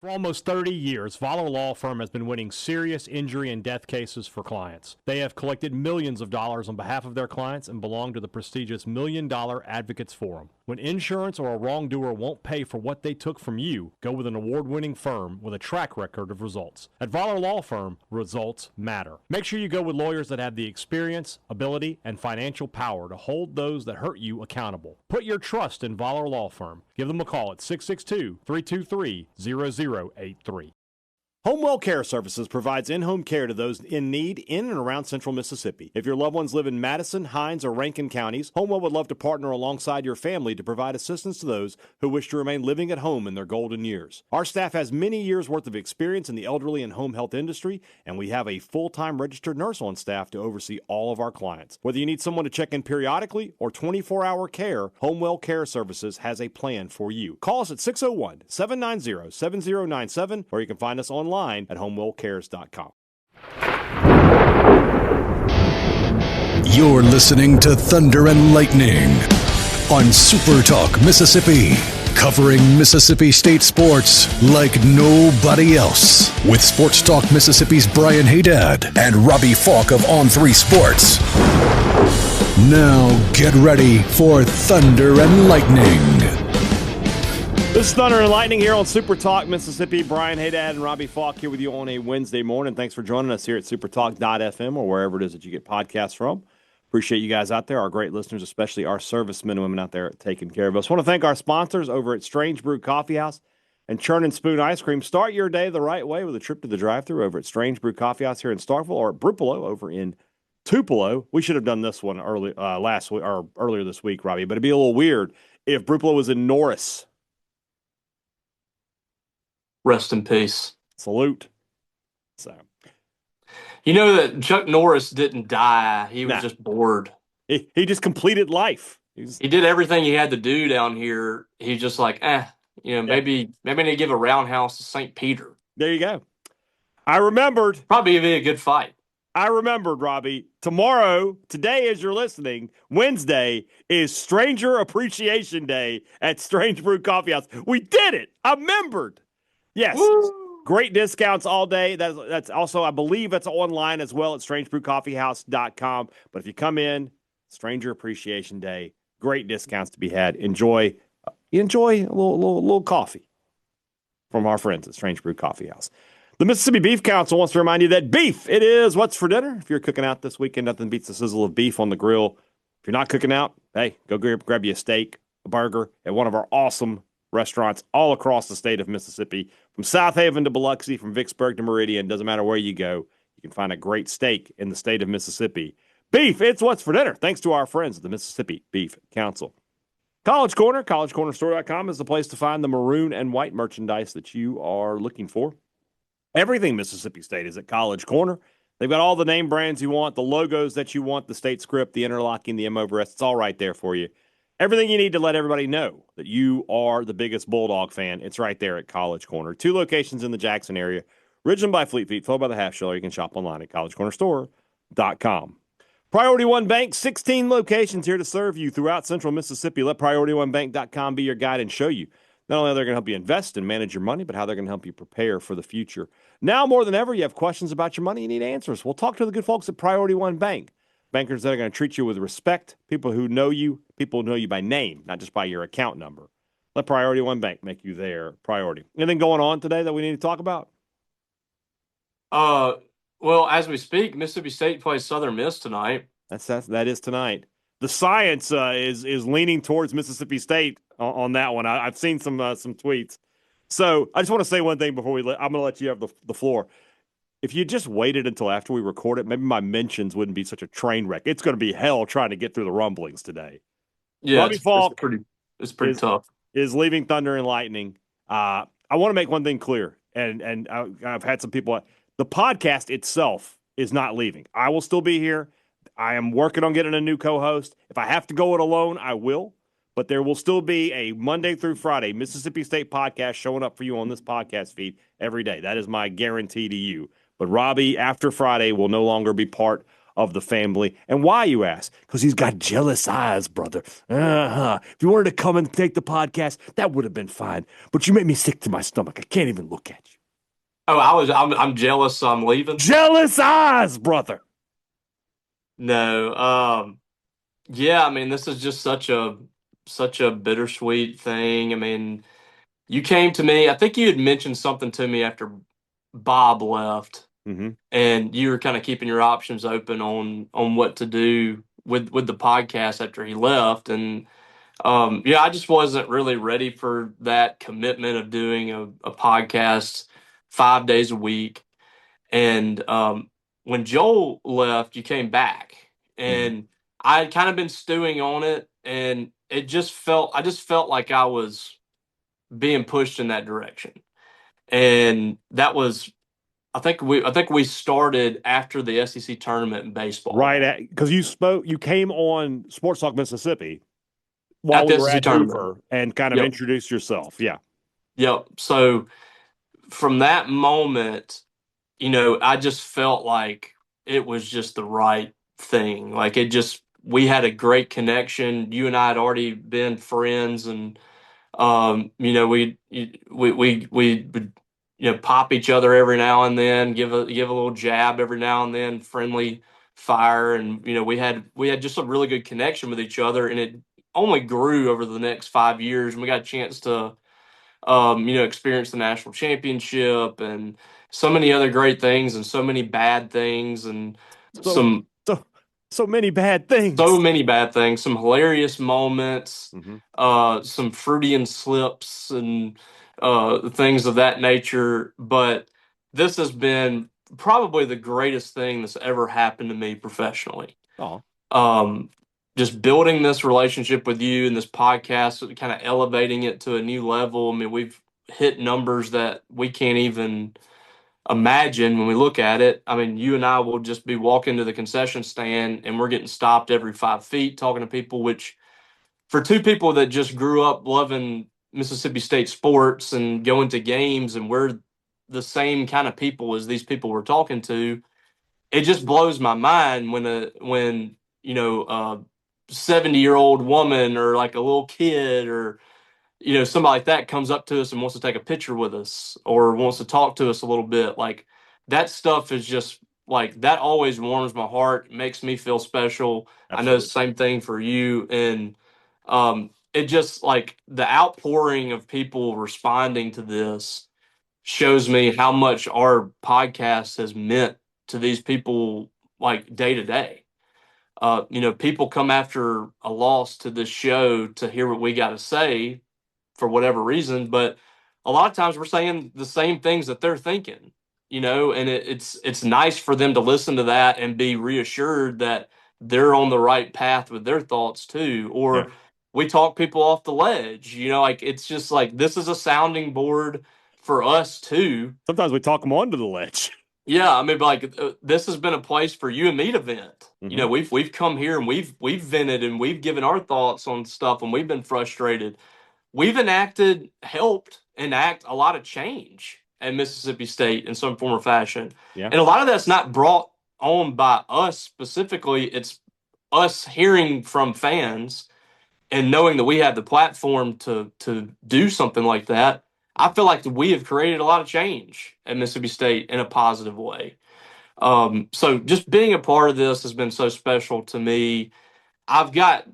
For almost 30 years, Voller Law Firm has been winning serious injury and death cases for clients. They have collected millions of dollars on behalf of their clients and belong to the prestigious $1 Million Advocates Forum. When insurance or a wrongdoer won't pay for what they took from you, go with an award-winning firm with a track record of results. At Voller Law Firm, results matter. Make sure you go with lawyers that have the experience, ability, and financial power to hold those that hurt you accountable. Put your trust in Voller Law Firm. Give them a call at 662-323-0083. Homewell Care Services provides in-home care to those in need in and around central Mississippi. If your loved ones live in Madison, Hinds, or Rankin counties, Homewell would love to partner alongside your family to provide assistance to those who wish to remain living at home in their golden years. Our staff has many years' worth of experience in the elderly and home health industry, and we have a full-time registered nurse on staff to oversee all of our clients. Whether you need someone to check in periodically or 24-hour care, Homewell Care Services has a plan for you. Call us at 601-790-7097, or you can find us online at homewellcares.com. You're listening to Thunder and Lightning on SuperTalk Mississippi, covering Mississippi State sports like nobody else. With Sports Talk Mississippi's Brian Haydad and Robbie Faulk of On3 Sports. Now get ready for Thunder and Lightning. This is Thunder and Lightning here on Super Talk Mississippi. Brian Haydad and Robbie Faulk here with you on a Wednesday morning. Thanks for joining us here at supertalk.fm or wherever it is that you get podcasts from. Appreciate you guys out there, our great listeners, especially our servicemen and women out there taking care of us. I want to thank our sponsors over at Strange Brew Coffee House and Churn and Spoon Ice Cream. Start your day the right way with a trip to the drive-thru over at Strange Brew Coffee House here in Starkville or at Brupolo over in Tupelo. We should have done this one last week or earlier this week, Robbie, but it'd be a little weird if Brupolo was in Norris. Rest in peace. Salute. So, you know that Chuck Norris didn't die. He was just bored. He just completed life. He did everything he had to do down here. He's just like, maybe I need to give a roundhouse to St. Peter. There you go. I remembered. Probably be a good fight. I remembered, Robbie. Today as you're listening, Wednesday is Stranger Appreciation Day at Strange Brew Coffee House. We did it. I remembered. Yes, Woo! Great discounts all day. That's also, I believe, that's online as well at strangebrewcoffeehouse.com. But if you come in, Stranger Appreciation Day, great discounts to be had. Enjoy a little coffee from our friends at Strange Brew Coffee House. The Mississippi Beef Council wants to remind you that beef, it is what's for dinner. If you're cooking out this weekend, nothing beats the sizzle of beef on the grill. If you're not cooking out, hey, go grab you a steak, a burger at one of our awesome restaurants all across the state of Mississippi, from South Haven to Biloxi, from Vicksburg to Meridian. Doesn't matter where you go, you can find a great steak in the state of Mississippi. Beef, it's what's for dinner, thanks to our friends at the Mississippi Beef Council. College Corner, collegecornerstore.com is the place to find the maroon and white merchandise that you are looking for. Everything Mississippi State is at College Corner. They've got all the name brands you want, the logos that you want, the state script, the interlocking, the M over S. It's all right there for you. Everything you need to let everybody know that you are the biggest Bulldog fan, it's right there at College Corner. 2 locations in the Jackson area, Ridgeland by Fleet Feet, followed by the Half Shell. You can shop online at collegecornerstore.com. Priority One Bank, 16 locations here to serve you throughout central Mississippi. Let PriorityOneBank.com be your guide and show you not only how they're going to help you invest and manage your money, but how they're going to help you prepare for the future. Now more than ever, you have questions about your money, you need answers. We'll talk to the good folks at Priority One Bank. Bankers that are going to treat you with respect, people who know you, people who know you by name, not just by your account number. Let Priority One Bank make you their priority. Anything going on today that we need to talk about? Well, as we speak, Mississippi State plays Southern Miss tonight. That is tonight. The science is leaning towards Mississippi State on that one. I've seen some tweets. So I just want to say one thing before I'm going to let you have the floor. If you just waited until after we record it, maybe my mentions wouldn't be such a train wreck. It's going to be hell trying to get through the rumblings today. Yeah, Robbie Faulk it's pretty tough. Is leaving Thunder and Lightning. I want to make one thing clear, and I've had some people. The podcast itself is not leaving. I will still be here. I am working on getting a new co-host. If I have to go it alone, I will. But there will still be a Monday through Friday Mississippi State podcast showing up for you on this podcast feed every day. That is my guarantee to you. But Robbie, after Friday, will no longer be part of the family. And why, you ask? Because he's got jealous eyes, brother. If you wanted to come and take the podcast, that would have been fine. But you made me sick to my stomach. I can't even look at you. Oh, I'm jealous, so I'm leaving. Jealous eyes, brother. No, yeah, I mean, this is just such a bittersweet thing. I mean, you came to me. I think you had mentioned something to me after Bob left, Mm-hmm. and you were kind of keeping your options open on what to do with the podcast after he left. And yeah, I just wasn't really ready for that commitment of doing a podcast 5 days a week. And when Joel left, you came back, Mm-hmm. and I had kind of been stewing on it, and I just felt like I was being pushed in that direction. And that was, I think we started after the SEC tournament in baseball Right, because you came on Sports Talk Mississippi while at we the were SEC at tournament. Hoover and kind of Yep. introduced yourself. Yeah. Yep. So from that moment, I just felt like it was just the right thing. Like we had a great connection. You and I had already been friends, and we would pop each other every now and then, give a little jab every now and then, friendly fire, and we had just a really good connection with each other, and it only grew over the next 5 years, and we got a chance to experience the national championship and so many other great things and so many bad things and So, some so, so many bad things. so many bad things, some hilarious moments, Mm-hmm. some Freudian slips and things of that nature. But this has been probably the greatest thing that's ever happened to me professionally. Oh, Um, just building this relationship with you and this podcast, kind of elevating it to a new level. I mean, we've hit numbers that we can't even imagine when we look at it. I mean, you and I will just be walking to the concession stand and we're getting stopped every 5 feet talking to people, which for two people that just grew up loving Mississippi State sports and going to games, and we're the same kind of people as these people we're talking to, it just blows my mind when 70-year-old woman or like a little kid or somebody like that comes up to us and wants to take a picture with us or wants to talk to us a little bit. Like that stuff is just like that always warms my heart, makes me feel special. I know the absolutely. same thing for you. And it just like the outpouring of people responding to this shows me how much our podcast has meant to these people like day to day. People come after a loss to this show to hear what we got to say for whatever reason, but a lot of times we're saying the same things that they're thinking, and it's nice for them to listen to that and be reassured that they're on the right path with their thoughts too. Yeah. Or we talk people off the ledge, like it's just like this is a sounding board for us too. Sometimes we talk them onto the ledge. Yeah, I mean, like this has been a place for you and me to vent. Mm-hmm. We've come here and we've vented and we've given our thoughts on stuff and we've been frustrated. We've helped enact a lot of change at Mississippi State in some form or fashion. Yeah. And a lot of that's not brought on by us specifically. It's us hearing from fans and knowing that we have the platform to do something like that. I feel like we have created a lot of change at Mississippi State in a positive way. So just being a part of this has been so special to me. I've got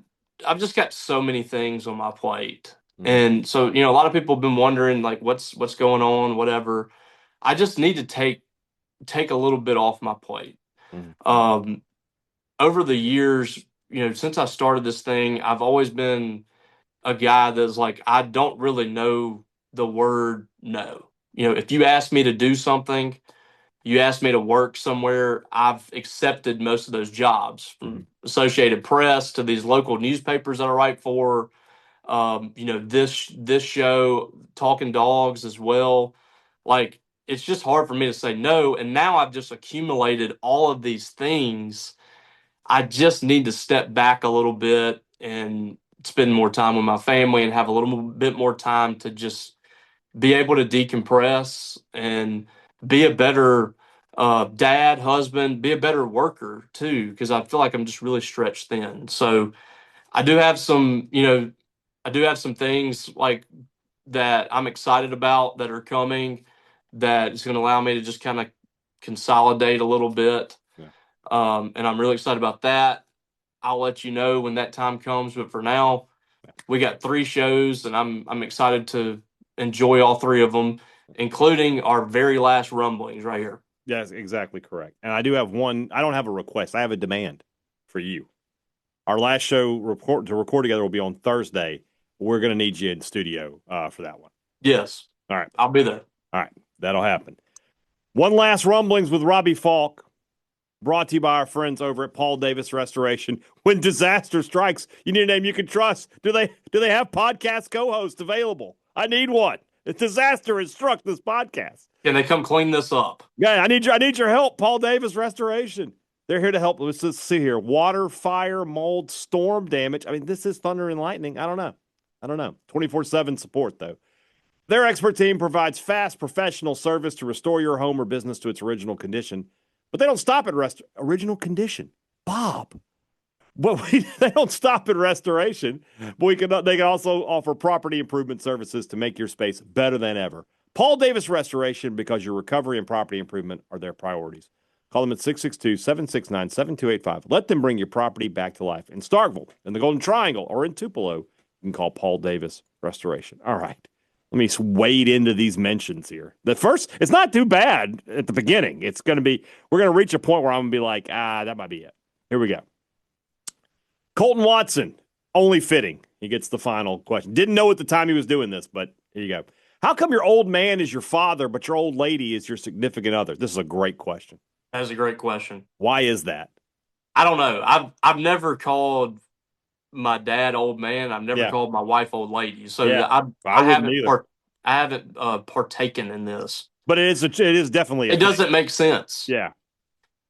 I've just got so many things on my plate. Mm-hmm. And so, a lot of people have been wondering like what's going on, whatever. I just need to take a little bit off my plate. Mm-hmm. Over the years, since I started this thing, I've always been a guy that's like I don't really know the word no. If you ask me to do something, you asked me to work somewhere, I've accepted most of those jobs Mm-hmm. from Associated Press to these local newspapers that I write for. This show, Talking Dogs as well. Like it's just hard for me to say no. And now I've just accumulated all of these things. I just need to step back a little bit and spend more time with my family and have a little bit more time to just be able to decompress and be a better dad, husband, be a better worker too, because I feel like I'm just really stretched thin. So I do have some, I do have some things like that I'm excited about that are coming that is going to allow me to just kind of consolidate a little bit. Yeah. And I'm really excited about that. I'll let you know when that time comes. But for now, we got 3 shows, and I'm excited to enjoy all 3 of them, including our very last Rumblings right here. Yes, exactly correct. And I do have one. I don't have a request. I have a demand for you. Our last show to record together will be on Thursday. We're going to need you in studio for that one. Yes. All right. I'll be there. All right. That'll happen. One last Rumblings with Robbie Faulk, brought to you by our friends over at Paul Davis Restoration. When disaster strikes, you need a name you can trust. Do they have podcast co-hosts available? I need one. A disaster has struck this podcast. Can they come clean this up? Yeah, I need your help, Paul Davis Restoration. They're here to help. Let's just see here. Water, fire, mold, storm damage. I mean, this is thunder and lightning. I don't know. 24/7 support, though. Their expert team provides fast, professional service to restore your home or business to its original condition. But they don't stop at original condition. Bob. But they don't stop at restoration. But they can also offer property improvement services to make your space better than ever. Paul Davis Restoration, because your recovery and property improvement are their priorities. Call them at 662-769-7285. Let them bring your property back to life. In Starkville, in the Golden Triangle, or in Tupelo, you can call Paul Davis Restoration. All right. Let me wade into these mentions here. The first, it's not too bad at the beginning. We're going to reach a point where I'm going to be like, that might be it. Here we go. Colton Watson, only fitting. He gets the final question. Didn't know at the time he was doing this, but here you go. How come your old man is your father, but your old lady is your significant other? This is a great question. That is a great question. Why is that? I don't know. I've never called my dad old man. I've never called my wife old lady. So I haven't partaken in this. But it is definitely it doesn't make sense. Yeah.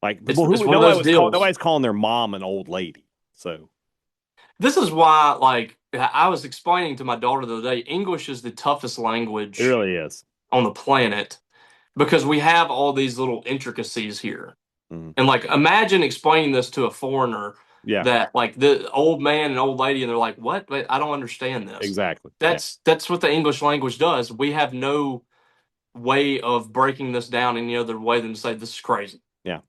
Like it's one of those deals. Nobody's calling their mom an old lady. So this is why, like, I was explaining to my daughter the other day, English is the toughest language. It really is. On the planet, because we have all these little intricacies here. Mm-hmm. And like, imagine explaining this to a foreigner. Yeah. That like the old man and old lady, and they're like, "What? I don't understand this." Exactly. That's what the English language does. We have no way of breaking this down any other way than to say this is crazy. Yeah.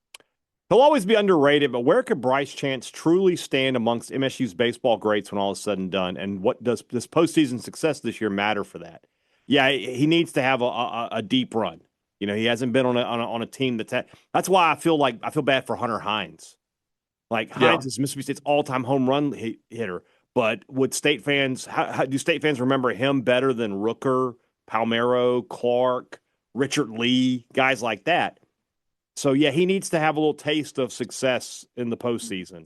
He'll always be underrated, but where could Bryce Chance truly stand amongst MSU's baseball greats when all is said and done? And what does this postseason success this year matter for that? Yeah, he needs to have a deep run. You know, he hasn't been on a team that's why I feel bad for Hunter Hines. Like, Hines is Mississippi State's all-time home run hitter, but would State fans how do State fans remember him better than Rooker, Palmeiro, Clark, Richard Lee, guys like that? So yeah, he needs to have a little taste of success in the postseason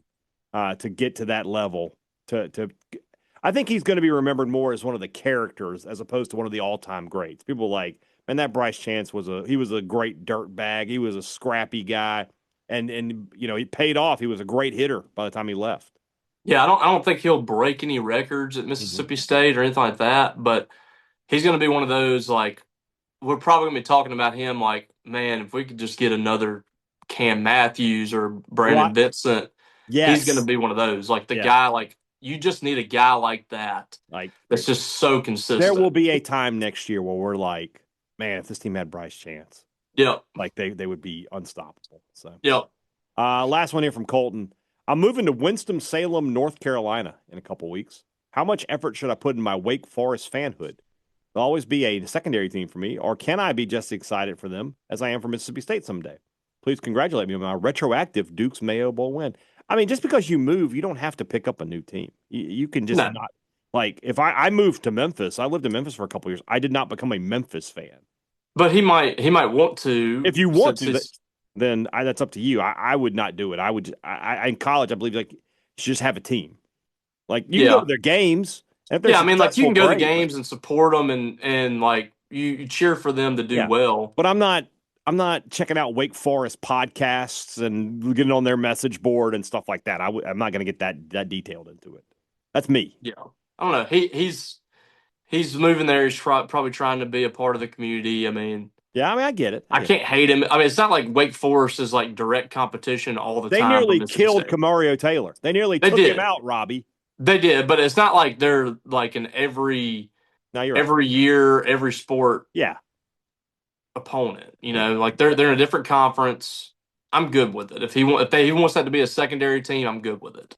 to get to that level. I think he's going to be remembered more as one of the characters as opposed to one of the all-time greats. People like, man, that Bryce Chance was a great dirt bag. He was a scrappy guy. And you know, he paid off. He was a great hitter by the time he left. Yeah, I don't think he'll break any records at Mississippi State or anything like that, but he's going to be one of those, like, we're probably going to be talking about him like, man, if we could just get another Cam Matthews or Brandon Vincent, he's going to be one of those. Like, the guy, like, you just need a guy like that. Like, that's just so consistent. There will be a time next year where we're like, man, if this team had Bryce Chance. Yep. Like they would be unstoppable. So yep. Last one here from Colton. I'm moving to Winston-Salem, North Carolina in a couple weeks. How much effort should I put in my Wake Forest fanhood? There'll always be a secondary team for me, or can I be just excited for them as I am for Mississippi State someday? Please congratulate me on my retroactive Duke's Mayo Bowl win. I mean, just because you move, you don't have to pick up a new team. You can just not. Like, if I moved to Memphis, I lived in Memphis for a couple years. I did not become a Memphis fan. But he might want to. If you want to, then that's up to you. I would not do it. I would. In college, I believe like you should just have a team. Like you can go to their games. I mean, like you can go to games and support them and like you cheer for them to do well. But I'm not checking out Wake Forest podcasts and getting on their message board and stuff like that. I'm not going to get that detailed into it. That's me. Yeah, I don't know. He's moving there. He's probably trying to be a part of the community. I mean, Yeah, I mean, I get it. I can't hate him. I mean, it's not like Wake Forest is like direct competition all the They time for nearly Mississippi killed State. Camario Taylor. They nearly They took him did. out, Robbie. They did, but it's not like they're like an No, you're right. every year, every sport Yeah, opponent. yeah. Like they're in a different conference. I'm good with it. He wants that to be a secondary team, I'm good with it.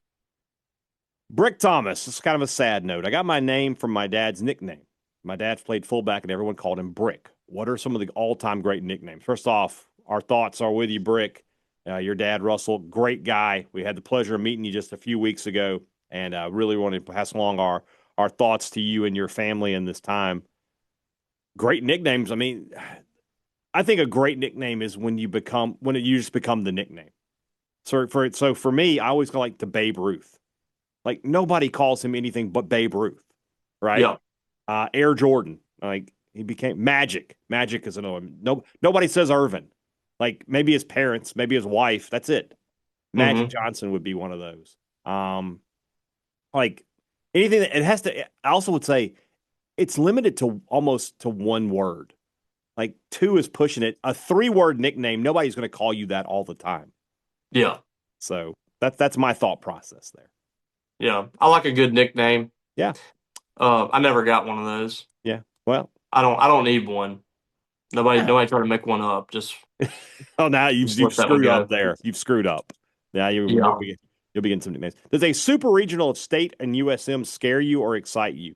Brick Thomas. This is kind of a sad note. I got my name from my dad's nickname. My dad played fullback, and everyone called him Brick. What are some of the all-time great nicknames? First off, our thoughts are with you, Brick. Your dad, Russell, great guy. We had the pleasure of meeting you just a few weeks ago, and really wanted to pass along our thoughts to you and your family in this time. Great nicknames. I mean, I think a great nickname is when you just become the nickname. So for me, I always go like to Babe Ruth. Like nobody calls him anything but Babe Ruth, right? Yeah. Air Jordan, like he became Magic. Magic is another one. Nobody says Irvin. Like maybe his parents, maybe his wife. That's it. Magic Mm-hmm. Johnson would be one of those. Like anything that it has to. I also would say it's limited to almost to one word. Like two is pushing it. A 3-word nickname. Nobody's going to call you that all the time. Yeah. So that's my thought process there. Yeah. I like a good nickname. Yeah. I never got one of those. Yeah. Well. I don't need one. Nobody try to make one up. Oh, now Just you've let that one screwed up go. there. You've screwed up. Now Yeah. you'll be getting some nicknames. Does a super regional of state and USM scare you or excite you?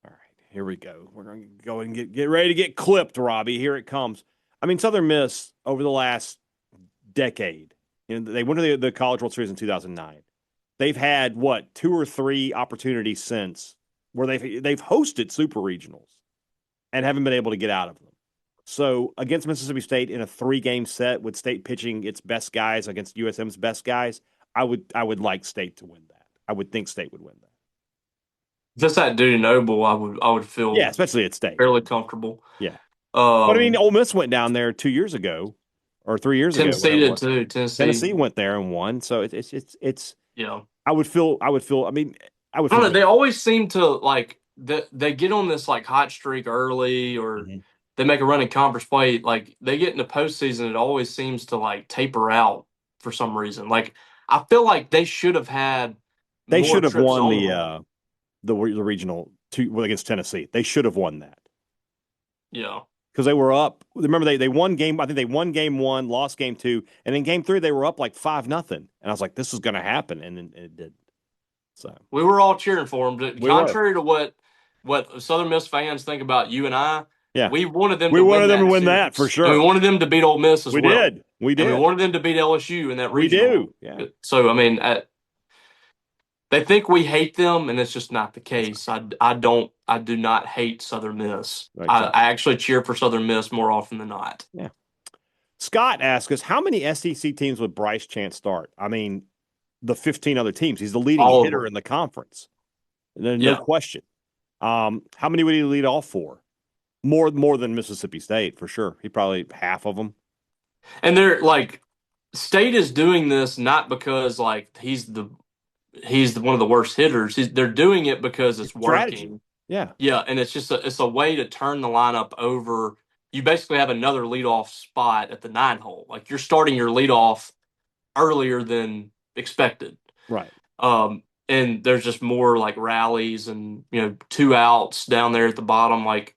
All right, here we go. We're going to go and get ready to get clipped, Robbie. Here it comes. I mean, Southern Miss over the last decade, they went to the College World Series in 2009. They've had what 2 or 3 opportunities since where they've hosted super regionals and haven't been able to get out of them. So against Mississippi State in a 3-game set with State pitching its best guys against USM's best guys, I would like State to win that. I would think State would win that. Just that Duty Noble, I would Yeah, feel especially at State. fairly comfortable. Yeah. But I mean, Um, Ole Miss went down there 2 years ago or 3 years ago, Tennessee whatever it did was. too. Tennessee went there and won. So it's Yeah. I would feel I mean, I would I don't feel know. good. They always seem to like they get on this like hot streak early, or Mhm. they make a run in conference play. Like they get in the postseason, it always seems to like taper out for some reason. Like I feel like they should have had They more should have trips won on them. the regional against Tennessee. They should have won that. Yeah. Because they were up. Remember, they won game. I think they won game 1, lost game 2, and in game 3 they were up like 5-0. And I was like, this is going to happen, and then it did. So We were all cheering for them. we were, Contrary to what Southern Miss fans think about you and I, yeah, we wanted them we to wanted win them to that win that for series, and we sure. wanted them to beat Ole Miss as We well, did, we and we did, wanted them to beat LSU in that we regional. do. Yeah, So I mean, they think we hate them, and it's just not the case. I do not hate Southern Miss. exactly. I actually cheer for Southern Miss more often than not. Yeah. Scott asked us how many SEC teams would Bryce Chance start? I mean, the 15 other teams. He's the leading All of hitter them. in the conference. No Yeah. question. How many would he lead off for? More than Mississippi State for sure. He probably half of them. And they're like, State is doing this not because like he's one of the worst hitters. They're doing it because it's Strategy. working. Yeah. Yeah, and it's a way to turn the lineup over. You basically have another leadoff spot at the 9 hole. Like you're starting your leadoff earlier than expected. Right. And there's just more like rallies and 2 outs down there at the bottom. Like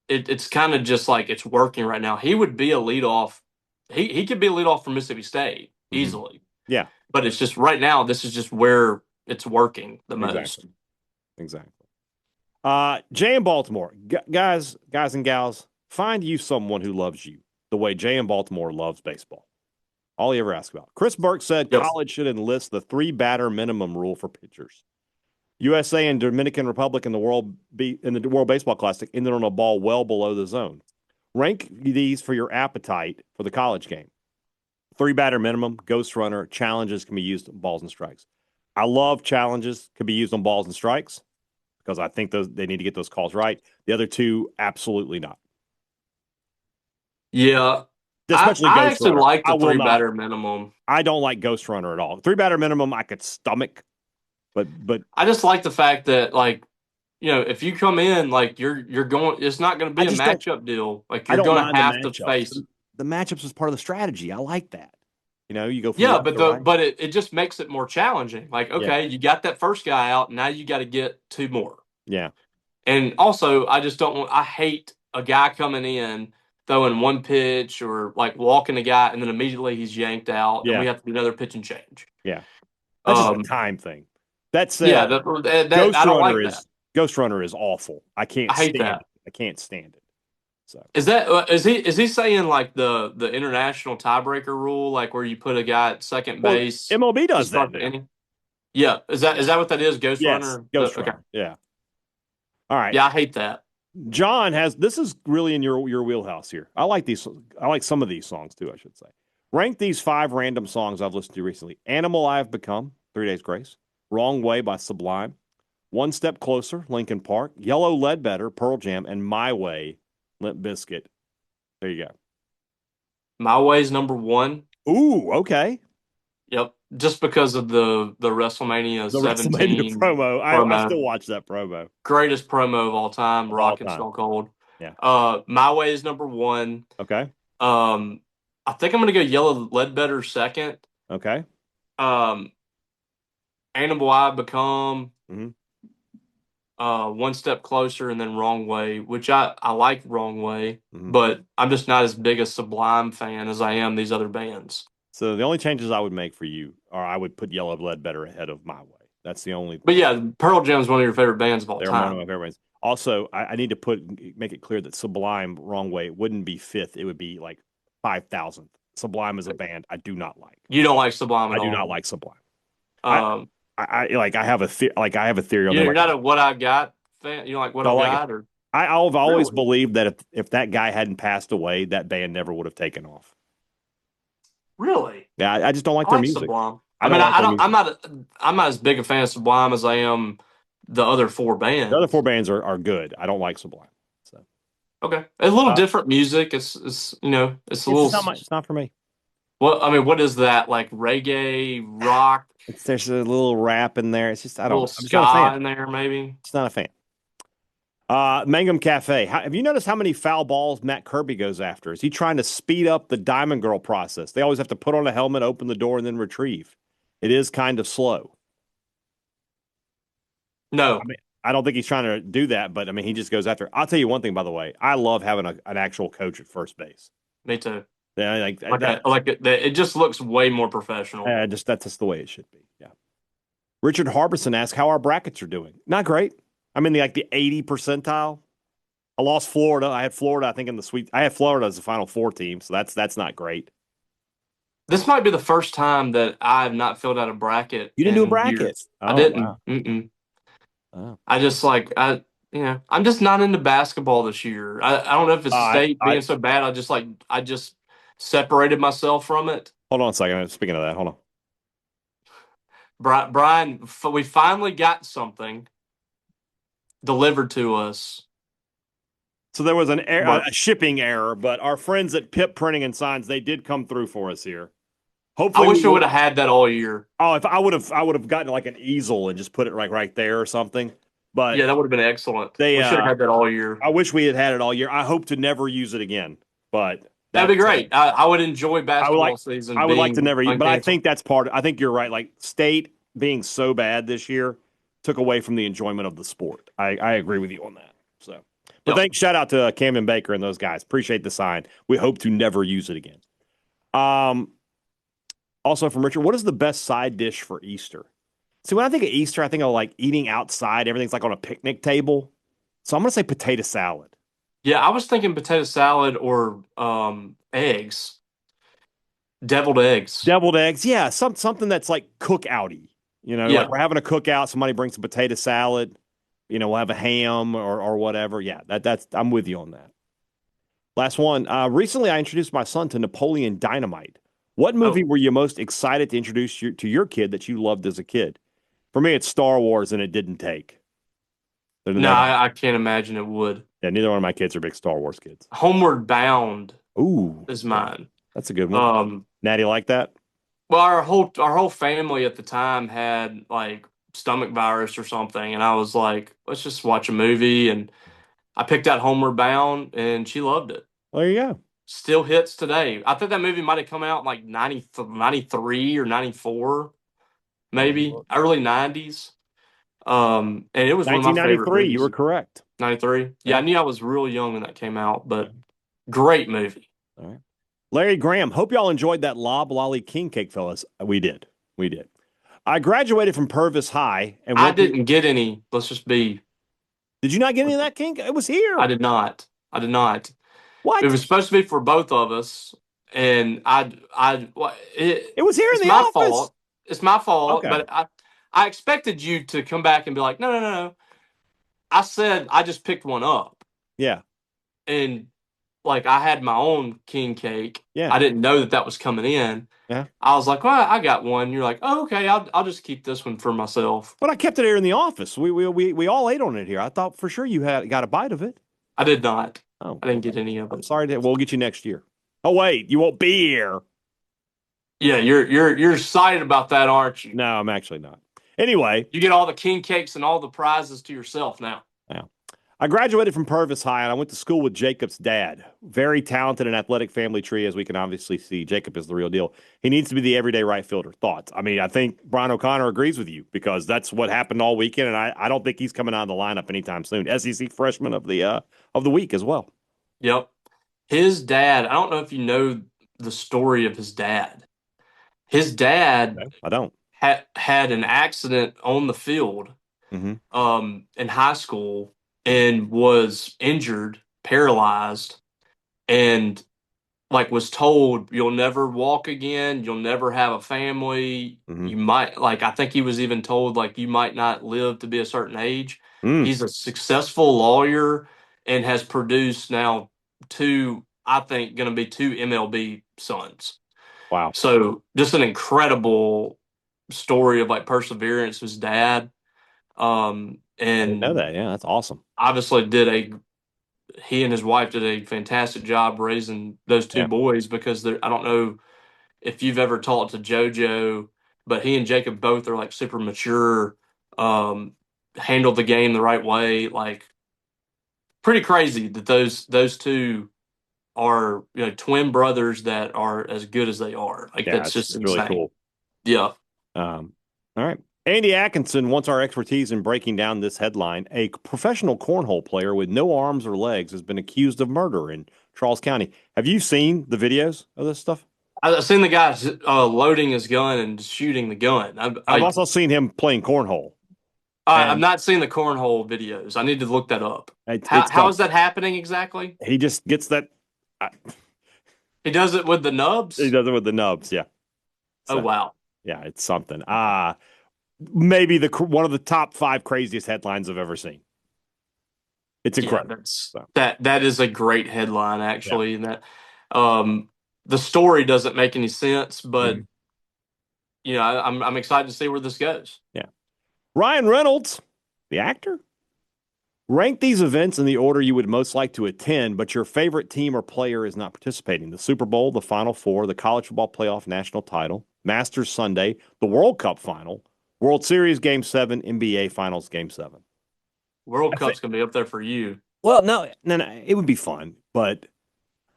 it's kind of just like it's working right now. He would be a leadoff. He could be a leadoff for Mississippi State easily. Yeah. But it's just right now, this is just where it's working the most. Exactly. Jay in Baltimore. Guys and gals, find you someone who loves you the way Jay in Baltimore loves baseball. All he ever asks about. Chris Burke said Yep. college should enlist the 3-batter minimum rule for pitchers. USA and Dominican Republic in the World Baseball Classic ended on a ball well below the zone. Rank these for your appetite for the college game. 3-batter minimum, ghost runner, challenges can be used on balls and strikes. I love challenges can be used on balls and strikes because I think they need to get those calls right. The other 2, absolutely not. Yeah. Especially I ghost actually runner. like the I will not. 3-batter minimum. I don't like ghost runner at all. 3-batter minimum I could stomach, but I just like the fact that like if you come in like you're going, it's not going to I be a just don't. matchup deal. Like I you're don't going to mind the have to matchups. face. The matchups is part of the strategy. I like that. You go from Yeah, left but to right. it just makes it more challenging. Like, Yeah. okay, you got that first guy out, now you got to get two more. Yeah. And also, I just don't want. I hate a guy coming in throwing one pitch or like walking a guy, and then immediately he's yanked out, and we Yeah. have to do another pitch and change. Yeah. That's just a Um, time thing. That yeah, said, that I Ghost don't Runner like that. is Ghost Runner is awful. I can't I hate stand that. it. I can't stand it. So Is he saying like the international tiebreaker rule, like where you put a guy at second well, base MLB to does that start the now. inning? Yeah, is that what that is? Ghost Yes, Runner? Ghost Okay. Runner. Yeah. All right. Yeah, I hate that. John has this is really in your wheelhouse here. I like these. I like some of these songs too. I should say. Rank these 5 random songs I've listened to recently: "Animal I've Become," 3 Days Grace; "Wrong Way" by Sublime; "One Step Closer," Linkin Park; "Yellow Ledbetter," Pearl Jam; and "My Way," Limp Bizkit. There you My Way's number one. go. Ooh, okay. Yep, just because of the WrestleMania The WrestleMania 17 promo. I still promo, watch that promo greatest promo of all time, of all Rock and time. Stone Cold. Yeah. My Way is number one. Okay. Um, I think I'm gonna go Yellow Ledbetter second. Okay. Um, Animal I Become, Hmm. One Step Closer, and then Wrong Way, which I like Wrong Way, Hmm. but I'm just not as big a Sublime fan as I am these other bands. So the only changes I would make for you are I would put Yellow Ledbetter ahead of My Way. That's the only But thing. yeah, Pearl Jam's one of your favorite bands of all They're one of my time. favorites. Also, I need to make it clear that Sublime Wrong Way wouldn't be fifth. It would be like 5,000th. Sublime is a band I do not like. You don't like Sublime I at do not all. like Sublime. I Um, I have a theory on them. you're Like not a What I Got fan. You know, like What don't I've like it. Got, or I've always really, believed that if that guy hadn't passed away, that band never would have taken off. really. Yeah, I just don't like I their like music. Sublime. I I don't mean, like I their don't. music. I'm not as big a fan of Sublime as I am the other four The other 4 bands. bands are good. I don't like Sublime. So Okay, a little uh, different music. It's it's a it's little. just not much. It's not for me. What I mean, what is that like? Reggae, rock, There's a little rap in there. It's just I a don't little know. I'm just not a fan. ska in there, maybe. Just not a fan. Mangum Cafe. Have you noticed how many foul balls Matt Kirby goes after? Is he trying to speed up the Diamond Girl process? They always have to put on a helmet, open the door, and then retrieve. It is kind of slow. I No, mean, I don't think he's trying to do that, but I mean, he just goes after. I'll tell you one thing, by the way. I love having an actual coach at first base. me too. Yeah, like Like that. it just looks way more professional. Just that's just the way it should be. Yeah. Richard Harbison asked how our brackets are doing. Not great. I'm in the 80 percentile. I lost Florida. I had Florida, I think, in the sweet. I had Florida as the Final Four team, so that's not great. This might be the first time that I have not filled out a bracket You didn't do a in bracket. years. I Oh didn't. wow. Mm-mm. Oh. I just like I'm just not into basketball this year. I don't know if it's state I being so bad. I just separated myself from it. hold on a second. Speaking of that, hold on. Brian, we finally got something delivered to us, So there was but a shipping error, but our friends at Pip Printing and Signs they did come through for us here. I Hopefully we wish I would will. have had that all year. Oh, if I would have gotten like an easel and just put it like right there or something. But Yeah, that would have been excellent. they We should have had that all year. I wish we had it all year. I hope to never use it again. But That'd be that's great. I would enjoy I would basketball like season I would like to being never, but I uncanceled. think that's part. I think you're right. Like state being so bad this year took away from the enjoyment of the sport. I agree with you on that. So, but Yep. thanks, shout out to Camden Baker and those guys. Appreciate the sign. We hope to never use it again. Um, Also from Richard, what is the best side dish for Easter? See, when I think of Easter, I think of like eating outside. Everything's like on a picnic table. So I'm gonna say potato salad. Yeah, I was thinking potato salad or eggs, deviled eggs. Deviled eggs, yeah, something that's like cookouty. Like Yeah. we're having a cookout. Somebody brings some potato salad. We'll have a ham or whatever. Yeah, that's I'm with you on that. Last one. Recently, I introduced my son to Napoleon Dynamite. What movie Oh, were you most excited to introduce to your kid that you loved as a kid? For me, it's Star Wars, and it didn't take. They're no, never. I can't imagine it would. Yeah, neither one of my kids are big Star Wars kids. Homeward Bound Ooh, is yeah, mine. that's a good one. Um, Natty, like that? well, our whole family at the time had like stomach virus or something, and I was like, let's just watch a movie. And I picked out Homeward Bound, and she loved it. There you go. Still hits today. I think that movie might have come out in like 93 or 94, maybe early 90s. And it was one of my favorite 1993. You were movies. correct. 93. Yeah, I Yeah. knew I was real young when that came out, but great movie. All right. Larry Graham, hope y'all enjoyed that Lob Lolly King Cake, fellas. We did. We did. I graduated from Purvis High and I went to, didn't get any. Let's just be. did you not get any of that king? It was I here. did not. I did not. It What? was supposed to be for both of us, and It was here in it's the my office. fault. It's my fault. Okay. But I expected you to come back and be like, no, no, no, no. I said I just picked one up, Yeah. and like I had my own king cake. Yeah. I didn't know that that was coming in. Yeah. I was like, well, I got one. You're like, oh, okay. I'll just keep this one for myself. But I kept it here in the office. We all ate on it here. I thought for sure you had got a bite of it. I did not. Oh, I didn't get any of I'm it. sorry. We'll get you next year. Oh wait, you won't be here. Yeah, you're excited about that, aren't you? No, I'm actually not. Anyway, You get all the king cakes and all the prizes to yourself now. yeah. I graduated from Purvis High and I went to school with Jacob's dad. Very talented and athletic family tree, as we can obviously see. Jacob is the real deal. He needs to be the everyday right fielder. Thoughts? I mean, I think Brian O'Connor agrees with you because that's what happened all weekend, and I don't think he's coming out of the lineup anytime soon. SEC freshman of the week as well. Yep. His dad, I don't know if you know the story of his dad. His dad Okay. I don't. had an accident on the field Mm-hmm. in high school and was injured, paralyzed, and like was told you'll never walk again, you'll never have a family. Mm-hmm. You might like I think he was even told like you might not live to be a certain age. Mm. He's a successful lawyer and has produced now two, I think going to be two MLB sons. Wow. So just an incredible story of like perseverance his dad. I didn't know And that. Yeah, that's awesome. obviously he and his wife did a fantastic job raising those two Yeah. boys because I don't know if you've ever talked to JoJo, but he and Jacob both are like super mature, handled the game the right way. Like pretty crazy that those two are twin brothers that are as good as they are. Like Yeah, that's just it's really insane. cool. Yeah. All right. Andy Atkinson wants our expertise in breaking down this headline. A professional cornhole player with no arms or legs has been accused of murder in Charles County. Have you seen the videos of this stuff? I've seen the guy loading his gun and shooting the gun. I've also seen him playing cornhole. I've not seen the cornhole videos. I need to look that up. How is that happening exactly? He just gets that. He does it with the nubs? He does it with the nubs, yeah. Oh, wow. Yeah, it's something. Maybe one of the top 5 craziest headlines I've ever seen. It's incredible. That is a great headline, actually. Yeah. And that the story doesn't make any sense, but I'm excited to see where this goes. Yeah. Ryan Reynolds, the actor, rank these events in the order you would most like to attend, but your favorite team or player is not participating. The Super Bowl, the Final Four, the College Football Playoff National Title, Masters Sunday, the World Cup Final, World Series Game 7, NBA Finals Game 7. World Cup's going to be up there for you. Well, no, it would be fun, but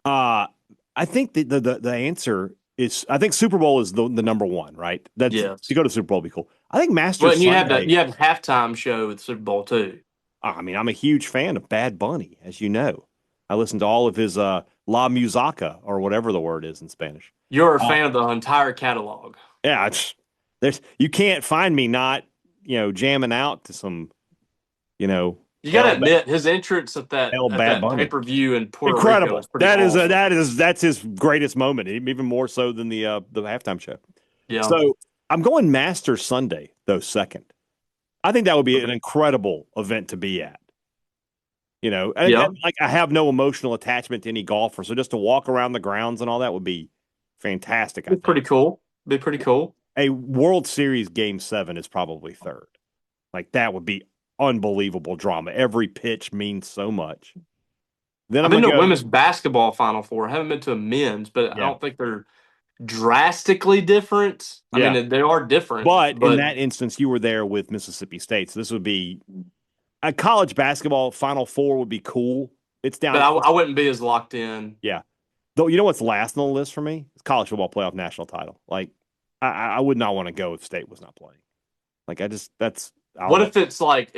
I think the answer is I think Super Bowl is the number one, right? To go to Super Bowl would be cool. I think Masters Sunday. You have a halftime show with Super Bowl too. I mean, I'm a huge fan of Bad Bunny, as you know. I listen to all of his La Musica or whatever the word is in Spanish. You're a fan of the entire catalog. Yeah, you can't find me not jamming out to some You got to admit his entrance at that pay-per-view in Puerto Incredible. Rico is pretty awesome. That's his greatest moment, even more so than the halftime show. Yeah. So I'm going Masters Sunday though second. I think that would be an incredible event to be at. And I have no emotional attachment to any golfer, so just to walk around the grounds and all that would be fantastic. Be pretty cool. A World Series Game 7 is probably third. Like that would be unbelievable drama. Every pitch means so much. Then I've been to women's basketball Final Four. I haven't been to a men's, but I don't think they're drastically different. I Yeah. mean, they are different, But in but that instance, you were there with Mississippi State. So this would be a college basketball Final Four would be cool. It's but down. I wouldn't be as locked in. Yeah. Though you know what's last on the list for me? It's college football playoff national title. Like I would not want to go if State was not playing. Like What if it's like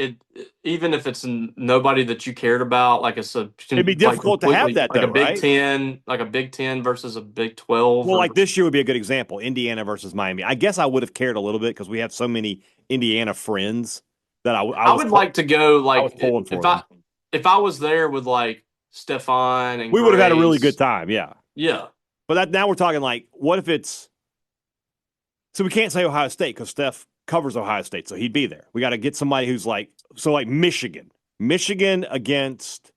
even if it's nobody that you cared about, like it's it'd be like difficult to have completely that like a though, Big right? Ten, like a Big Ten versus a Big 12, Well, or like this year would be a good example. Indiana versus Miami. I guess I would have cared a little bit because we have so many Indiana friends that I would like to go I was like pulling for them. if I was there with like Stefan and We would have had a really good Grace, time, yeah. yeah, But now we're talking like, what if it's so we can't say Ohio State because Steph covers Ohio State, so he'd be there. We got to get somebody who's like Michigan against.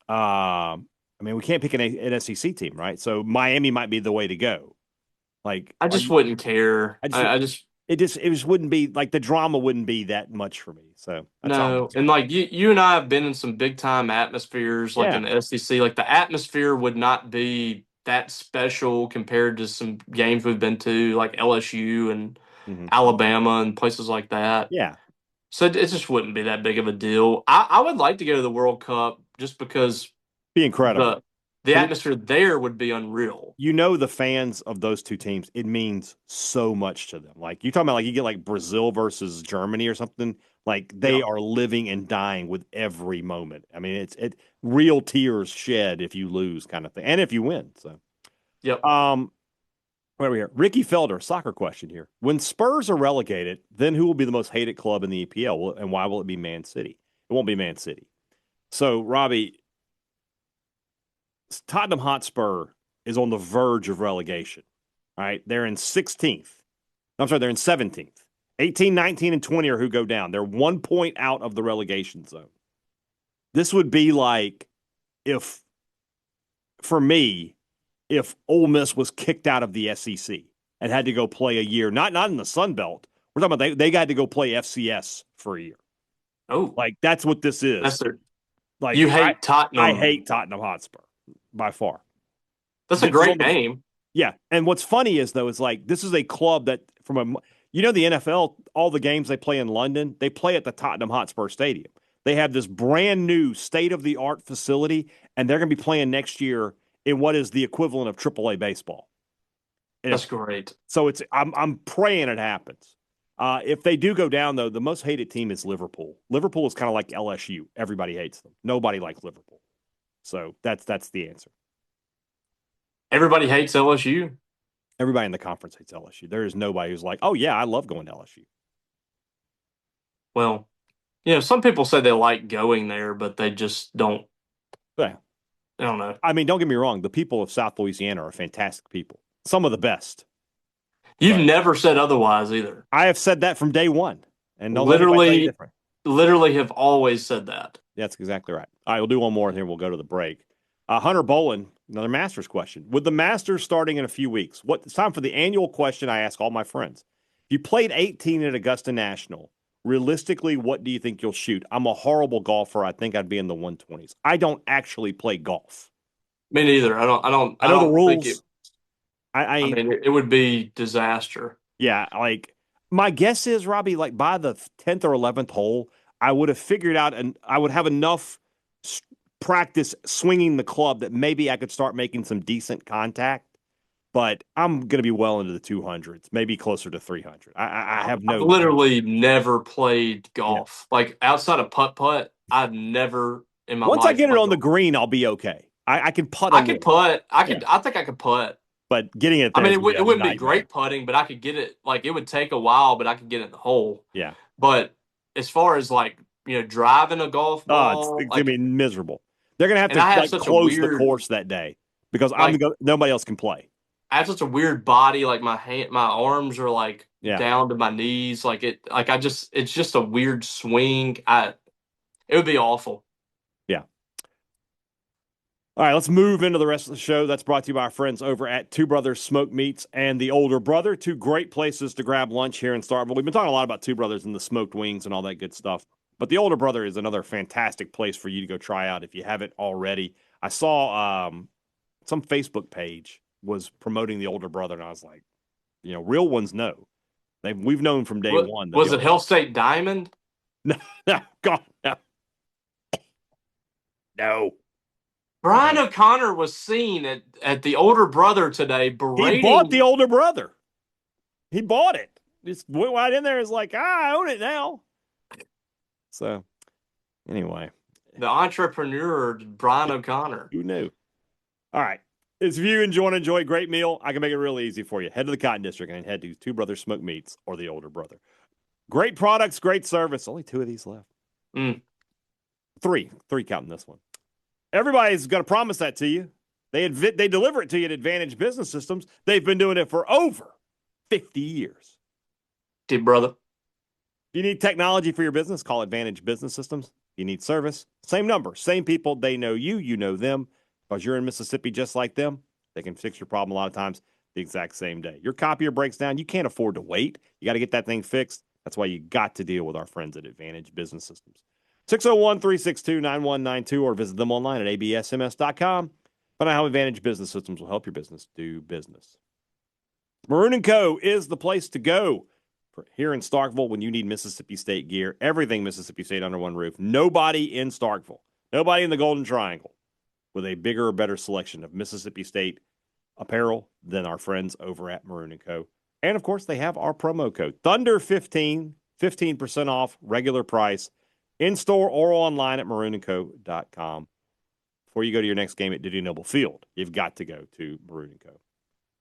I mean, we can't pick an SEC team, right? So Miami might be the way to go. Like, I just wouldn't care. I just I just it just wouldn't be like the drama wouldn't be that much for me. So that's all I'm no, and saying. like you and I have been in some big time atmospheres, like Yeah. in the SEC. Like the atmosphere would not be that special compared to some games we've been to, like LSU and Mhm. Alabama and places like that. Yeah. So it just wouldn't be that big of a deal. I would like to go to the World Cup just because Be incredible. the the And atmosphere there would be unreal. you know the fans of those two teams, it means so much to them. Like you're talking about like you get like Brazil versus Germany or something, like they Yeah. are living and dying with every moment. I mean, it's real tears shed if you lose kind of thing. And if you win. So Yep. what are we here? Ricky Felder, soccer question here. When Spurs are relegated, then who will be the most hated club in the EPL? And why will it be Man City? It won't be Man City. So, Robbie, Tottenham Hotspur is on the verge of relegation. All right. They're in 16th. I'm sorry, they're in 17th. 18, 19, and 20 are who go down. They're 1 point out of the relegation zone. This would be like if, for me, if Ole Miss was kicked out of the SEC and had to go play a year, not in the Sun Belt. We're talking about they got to go play FCS for a year. Oh, Like that's what this is. that's their. Like You hate I Tottenham. hate Tottenham Hotspur by far. That's a This is great name. Yeah, and what's funny is though is like this is a club that from a the NFL all the games they play in London they play at the Tottenham Hotspur Stadium. They have this brand new state of the art facility, and they're going to be playing next year in what is the equivalent of AAA baseball. That's great. So I'm praying it happens. If they do go down though, the most hated team is Liverpool. Liverpool is kind of like LSU. Everybody hates them. Nobody likes Liverpool. So that's the answer. Everybody hates LSU. Everybody in the conference hates LSU. There is nobody who's like, oh yeah, I love going to LSU. Well, some people say they like going there, but they just don't. Yeah. I don't know. I mean, don't get me wrong. The people of South Louisiana are fantastic people. Some of the best. You've But never said otherwise either. I have said that from day one. And don't let anybody tell you different. Literally have always said that. That's exactly right. All right, we'll do one more and then we'll go to the break. Hunter Bolin, another Masters question. With the Masters starting in a few weeks, it's time for the annual question I ask all my friends. If you played 18 at Augusta National, realistically, what do you think you'll shoot? I'm a horrible golfer. I think I'd be in the 120s. I don't actually play golf. Me neither. I know the don't think rules. I mean, it would be disaster. Yeah, like my guess is, Robbie, like by the 10th or 11th hole, I would have figured out and I would have enough practice swinging the club that maybe I could start making some decent contact. But I'm going to be well into the 200s, maybe closer to 300. I have no. I've literally never played golf. Yeah. Like outside of putt, I've never in my life. Once I get it on the green, I'll be okay. I can putt. I could putt. I think I could putt. But getting it, I mean, it wouldn't be great putting, but I could get it. Like it would take a while, but I could get it in the hole. Yeah. But as far as like driving a golf ball, it's gonna be miserable. They're gonna have to close the course that day because nobody else can play. I have such a weird body. Like my arms are like down to my knees. Like it's just a weird swing. It would be awful. Yeah. All right, let's move into the rest of the show. That's brought to you by our friends over at Two Brothers Smoke Meats and the Older Brother. Two great places to grab lunch here in Starkville. We've been talking a lot about Two Brothers and the smoked wings and all that good stuff. But the Older Brother is another fantastic place for you to go try out if you haven't already. I saw some Facebook page was promoting the older brother, and I was like, real ones know. We've known from day one. Was it Hell State Diamond? No, no, God, no. No. Brian O'Connor was seen at the older brother today berating. He bought the older brother. He bought it. Just went right in there. Is like, I own it now. So, anyway, the entrepreneur Brian O'Connor. Who knew? All right. If you want to enjoy a great meal, I can make it really easy for you. Head to the Cotton District and head to Two Brothers Smoked Meats or the older brother. Great products, great service. Only 2 of these left. Three counting this one. Everybody's going to promise that to you. They deliver it to you at Advantage Business Systems. They've been doing it for over 50 years. Dear brother. If you need technology for your business, call Advantage Business Systems. If you need service, same number, same people. They know you, you know them. Because you're in Mississippi just like them, they can fix your problem a lot of times the exact same day. Your copier breaks down. You can't afford to wait. You got to get that thing fixed. That's why you got to deal with our friends at Advantage Business Systems. 601-362-9192 or visit them online at absms.com. Find out how Advantage Business Systems will help your business do business. Maroon & Co. is the place to go here in Starkville when you need Mississippi State gear. Everything Mississippi State under one roof. Nobody in Starkville. Nobody in the Golden Triangle with a bigger or better selection of Mississippi State apparel than our friends over at Maroon & Co. And, of course, they have our promo code, Thunder15, 15% off regular price, in-store or online at maroonandco.com. Before you go to your next game at Diddy Noble Field, you've got to go to Maroon & Co.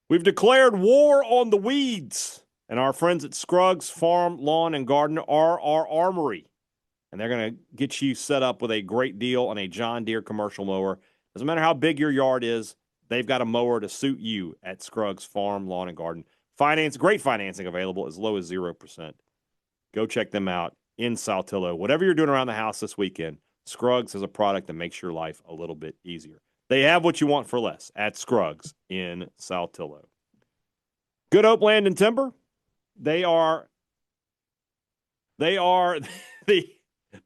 We've declared war on the weeds, and our friends at Scruggs Farm, Lawn, and Garden are our armory. And they're going to get you set up with a great deal on a John Deere commercial mower. Doesn't matter how big your yard is, they've got a mower to suit you at Scruggs Farm, Lawn, and Garden. Great financing available as low as 0%. Go check them out in Saltillo. Whatever you're doing around the house this weekend, Scruggs has a product that makes your life a little bit easier. They have what you want for less at Scruggs in Saltillo. Good Hope Land and Timber. They are the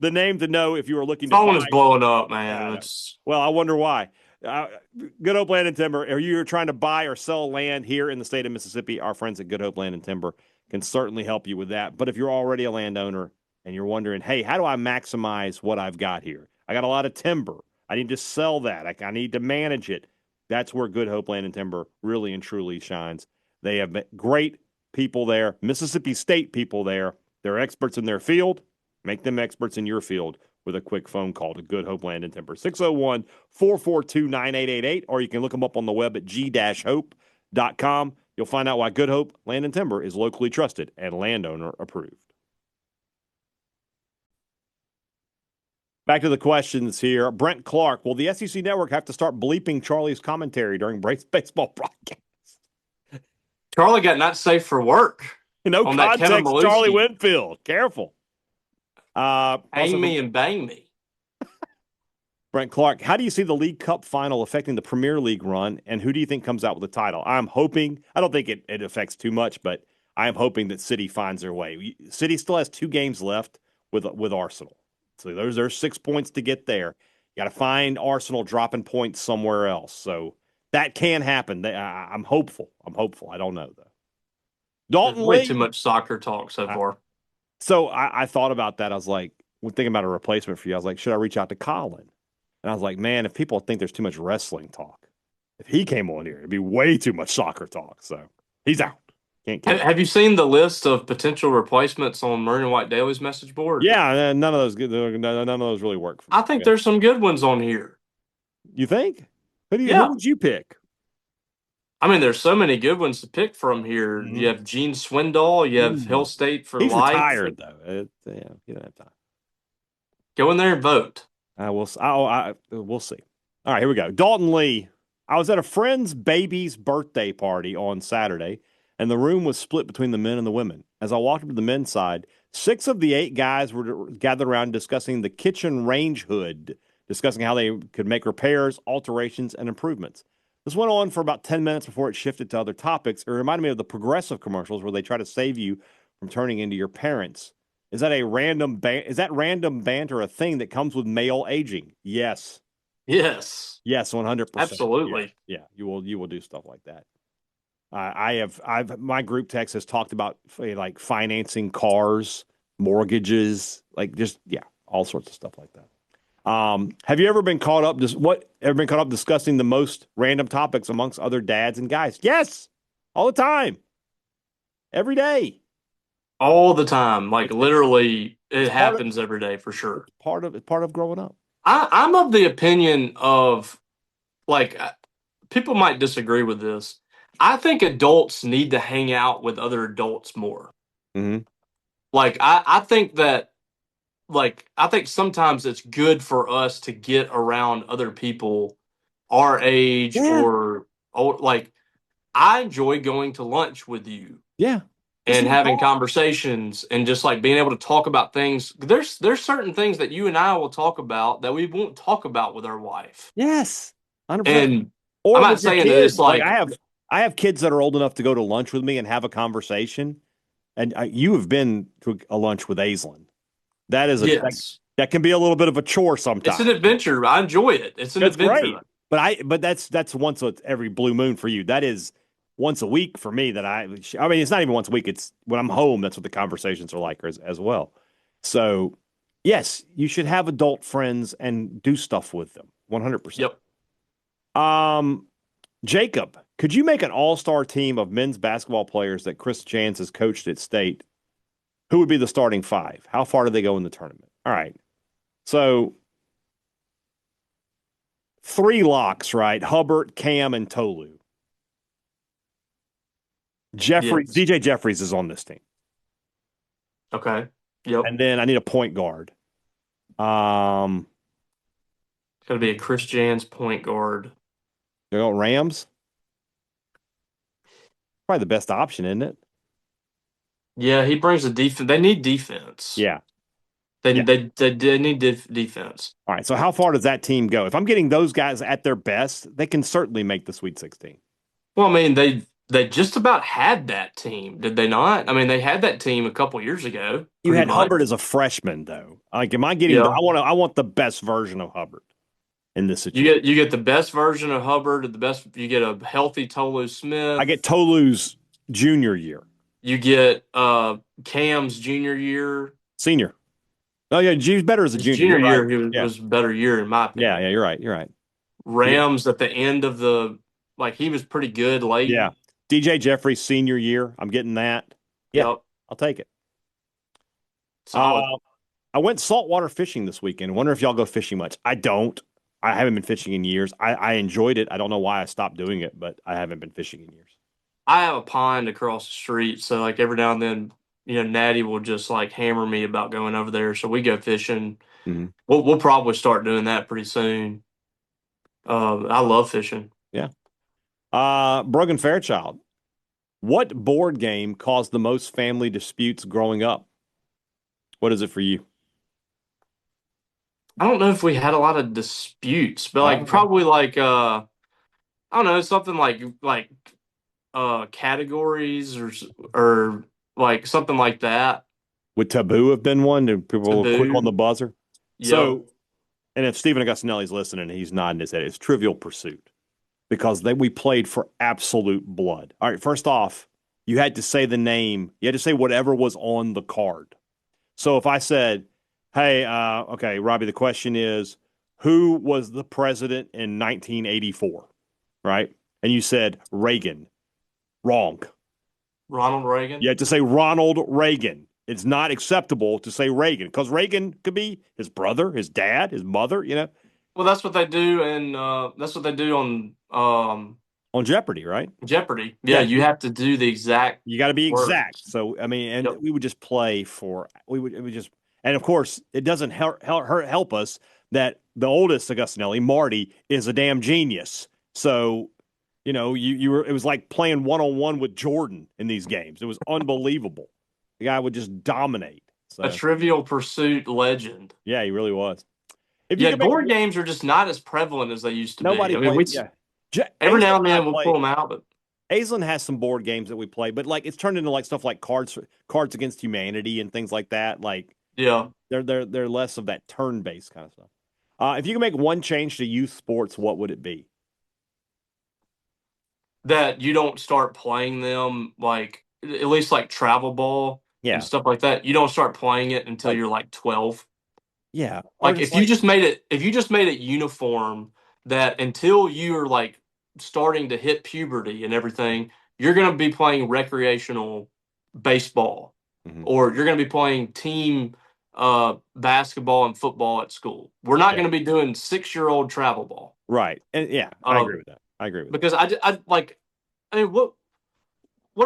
name to know if you are looking to phone buy. is blowing up, man. Well, I wonder why. Good Hope Land and Timber. Are you trying to buy or sell land here in the state of Mississippi? Our friends at Good Hope Land and Timber can certainly help you with that. But if you're already a landowner and you're wondering, hey, how do I maximize what I've got here? I got a lot of timber. I need to sell that. I need to manage it. That's where Good Hope Land and Timber really and truly shines. They have great people there, Mississippi State people there. They're experts in their field. Make them experts in your field with a quick phone call to Good Hope Land and Timber, 601-442-9888, or you can look them up on the web at g-hope.com. You'll find out why Good Hope Land and Timber is locally trusted and landowner approved. Back to the questions here. Brent Clark, will the SEC Network have to start bleeping Charlie's commentary during baseball broadcasts? Charlie got not safe for work. No context, Charlie Winfield. Careful. Hang me and bang me. Brent Clark, how do you see the League Cup final affecting the Premier League run, and who do you think comes out with the title? I'm hoping, I don't think it affects too much, but I am hoping that City finds their way. City still has 2 games left with Arsenal. So there's 6 points to get there. You got to find Arsenal dropping points somewhere else. So that can happen. I'm hopeful. I don't know, though. Dalton Way Lee, too much soccer talk so far. So I thought about that. I was like, when thinking about a replacement for you, I was like, should I reach out to Colin? And I was like, man, if people think there's too much wrestling talk, if he came on here, it'd be way too much soccer talk. So he's out. Have you seen the list of potential replacements on Maroon and White Daily's message board? Yeah, none of those really work for me. I think there's some good ones on here. You think? Who would you pick? I mean, there's so many good ones to pick from here. Mm-hmm. You have Gene Swindoll. You have Hill State for He's life. He's retired, though. You don't have time. Go in there and vote. We'll see. All right, here we go. Dalton Lee. I was at a friend's baby's birthday party on Saturday, and the room was split between the men and the women. As I walked up to the men's side, 6 of the 8 guys were gathered around discussing the kitchen range hood, discussing how they could make repairs, alterations, and improvements. This went on for about 10 minutes before it shifted to other topics. It reminded me of the Progressive commercials where they try to save you from turning into your parents. Is that random banter a thing that comes with male aging? Yes. Yes, Yes, 100%. Yeah, absolutely. yeah. You will do stuff like that. My group text has talked about like financing cars, mortgages, like just yeah, all sorts of stuff like that. Have you ever been caught up? Ever been caught up discussing the most random topics amongst other dads and guys? Yes, all the time, every day. All the time. Like It's literally it it's part of happens every day for sure. it's part of growing up. I'm of the opinion of like people might disagree with this. I think adults need to hang out with other adults more. Hmm. Like I think that I think sometimes it's good for us to get around other people our age Yeah, or old. Like I enjoy going to lunch with you yeah. This and is having all. conversations and just like being able to talk about things. There's certain things that you and I will talk about that we won't talk about with our wife. Yes, 100%. And I'm Or not with your saying that it's kids. Like like I have kids that are old enough to go to lunch with me and have a conversation. And you have been to a lunch with Aislinn. That is yes, that can be a little bit of a chore it's an sometimes. adventure. I enjoy it. It's an That's adventure. great. But that's once every blue moon for you. That is once a week for me I mean it's not even once a week. It's when I'm home that's what the conversations are like as well. So, yes, you should have adult friends and do stuff with them. 100%. Yep. Um Jacob, could you make an all-star team of men's basketball players that Chris Jans has coached at State? Who would be the starting five? How far do they go in the tournament? All right. So three locks, right? Hubbard, Cam, and Tolu. Yes. DJ Jeffries is on this team. Okay. Yep. And then I need a point guard. Um, It's gonna be a Chris Jans point guard. Rams. Probably the best option, isn't it? Yeah, he brings the defense. They need defense. Yeah. They Yeah. they need defense. All right. So how far does that team go? If I'm getting those guys at their best, they can certainly make the Sweet 16. Well, I mean they just about had that team, did they not? I mean, they had that team a couple years ago, You pretty had much. Hubbard as a freshman, though. Like, am I getting? Yeah. I want the best version of Hubbard in this You situation. get the best version of Hubbard, the best you get a healthy Tolu I get Smith. Tolu's junior year, You get Cam's junior year. senior. Oh yeah, he's better as a His junior. junior You're right. year he Yeah, was a better year in my yeah, opinion. yeah. You're right. You're right. Yeah, Rams at the end of the like he was pretty good late. yeah. DJ Jeffries senior year. I'm getting that. Yeah, Yep. I'll take it. Solid. Uh, I went saltwater fishing this weekend. Wonder if y'all go fishing much. I don't. I haven't been fishing in years. I enjoyed it. I don't know why I stopped doing it, but I haven't been fishing in years. I have a pond across the street, so like every now and then, Natty will just like hammer me about going over there. So we go fishing. Mhm. We'll probably start doing that pretty soon. I love fishing. Yeah. Brogan Fairchild. What board game caused the most family disputes growing up? What is it for you? I don't know if we had a lot of disputes, but like Okay. probably like I don't know, something like categories or like something like that. Would Taboo have been one? Do people quick on the Taboo. buzzer? Yep. So, and if Stephen Augustinelli's listening, he's nodding his head. It's Trivial Pursuit because we played for absolute blood. All right, first off, you had to say the name. You had to say whatever was on the card. So if I said, "Hey, okay, Robbie, the question is, who was the president in 1984?" Right, and you said Reagan. Wrong. Ronald Reagan. You had to say Ronald Reagan. It's not acceptable to say Reagan because Reagan could be his brother, his dad, his mother. Well, that's what they do, and that's what they do on On Jeopardy, right? Jeopardy. Yeah, Yeah, you have to do the exact you got to be exact. words. So I mean, and Yep. we would just play it would just, and of course, it doesn't help us that the oldest Augustinelli, Marty, is a damn genius. So you were it was like playing 1-on-1 with Jordan in these games. It was unbelievable. The guy would just dominate. A So Trivial Pursuit legend. yeah, he really was. If you Yeah, could make board games are just not as prevalent as they used to be. nobody I mean, we played, yeah. every Aislinn now and and I then we'll pull play. them out, but Aislinn has some board games that we play, but like it's turned into like stuff like Cards Against Humanity and things like that. Like yeah. they're less of that turn based kind of stuff. If you can make one change to youth sports, what would it be? That you don't start playing them like at least like travel ball and Yeah, stuff like that. You don't start playing it until like you're like 12. yeah, or Like just like if you just made it uniform that until you're like starting to hit puberty and everything, you're going to be playing recreational baseball mhm. or you're going to be playing team basketball and football at school. We're not Yeah, going to be doing 6-year-old travel ball. right, and yeah, I agree Um, with that. I agree with that. because I like, I mean, what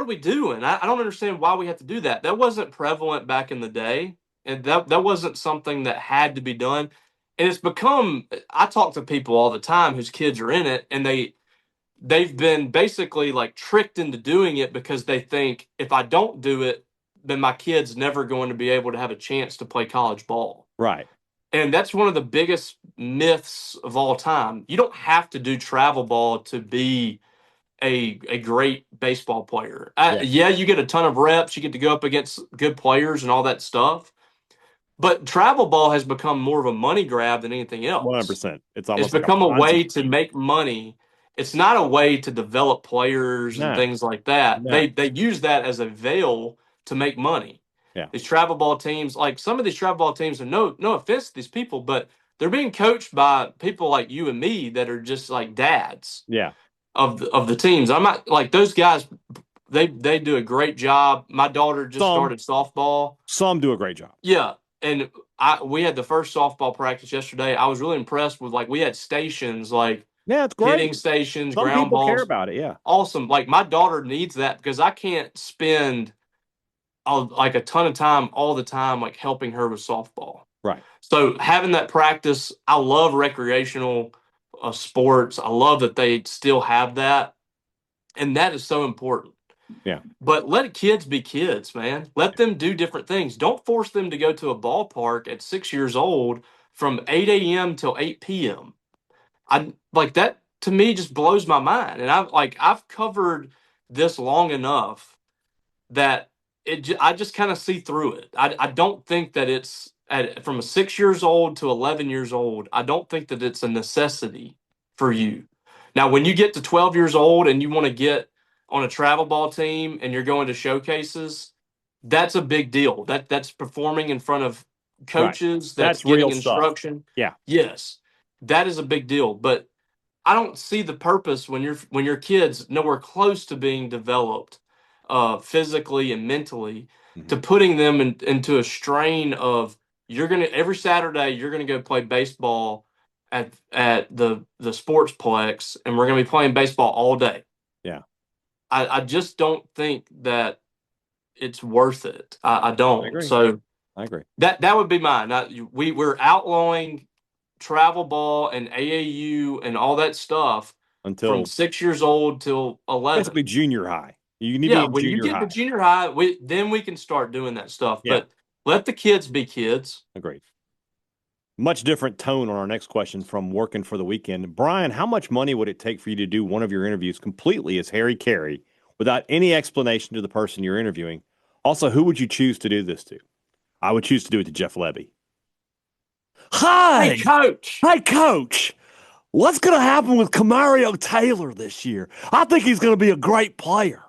are we doing? I don't understand why we have to do that. That wasn't prevalent back in the day, and that wasn't something that had to be done. And it's become. I talk to people all the time whose kids are in it, and they've been basically like tricked into doing it because they think if I don't do it, then my kid's never going to be able to have a chance to play college ball. Right. And that's one of the biggest myths of all time. You don't have to do travel ball to be a great baseball player. Yeah. Yeah, you get a ton of reps, you get to go up against good players and all that stuff. But travel ball has become more of a money grab than anything else. 100%. It's It's almost like a become a Ponzi way to scheme. make money. It's not a way to develop players and No, things like that. no. They use that as a veil to make money. Yeah. These travel ball teams, like some of these travel ball teams, are no offense to these people, but they're being coached by people like you and me that are just like dads Yeah. of the teams. I'm not like those guys. They do a great job. My daughter just Some started softball. some do a great job. Yeah, and we had the first softball practice yesterday. I was really impressed with like we had stations like Yeah, it's hitting great. stations, Some ground people care balls. about it. Yeah. Awesome. Like my daughter needs that because I can't spend like a ton of time all the time like helping her with softball. Right. So having that practice, I love recreational sports. I love that they still have that, and that is so important. Yeah. But let kids be kids, man. Let them do different things. Don't force them to go to a ballpark at 6 years old from 8 a.m. till 8 p.m. I like that to me just blows my mind. And I've covered this long enough that I just kind of see through it. I don't think that it's from a 6 years old to 11 years old. I don't think that it's a necessity for you. Now, when you get to 12 years old and you want to get on a travel ball team and you're going to showcases, that's a big deal. That's performing in front of Right. coaches, that's That's getting real stuff. instruction. Yeah. Yes, that is a big deal. But I don't see the purpose when your kids nowhere close to being developed physically and mentally to Mhm. putting them into a strain of you're gonna every Saturday you're gonna go play baseball at the sportsplex and we're gonna be playing baseball all day. Yeah. I just don't think that it's worth it. I I don't. agree. So I agree. that would be mine. We're outlawing travel ball and AAU and all that stuff from Until 6 years old till 11. basically junior high. You need to be Yeah, in when you junior get to high. junior high, we can start doing that stuff. Yeah. But let the kids be kids. Agreed. Much different tone on our next question from working for the weekend. Brian, how much money would it take for you to do one of your interviews completely as Harry Carey without any explanation to the person you're interviewing? Also, who would you choose to do this to? I would choose to do it to Jeff Levy. Hey, Hi, coach. hey, coach. What's going to happen with Camario Taylor this year? I think he's going to be a great player.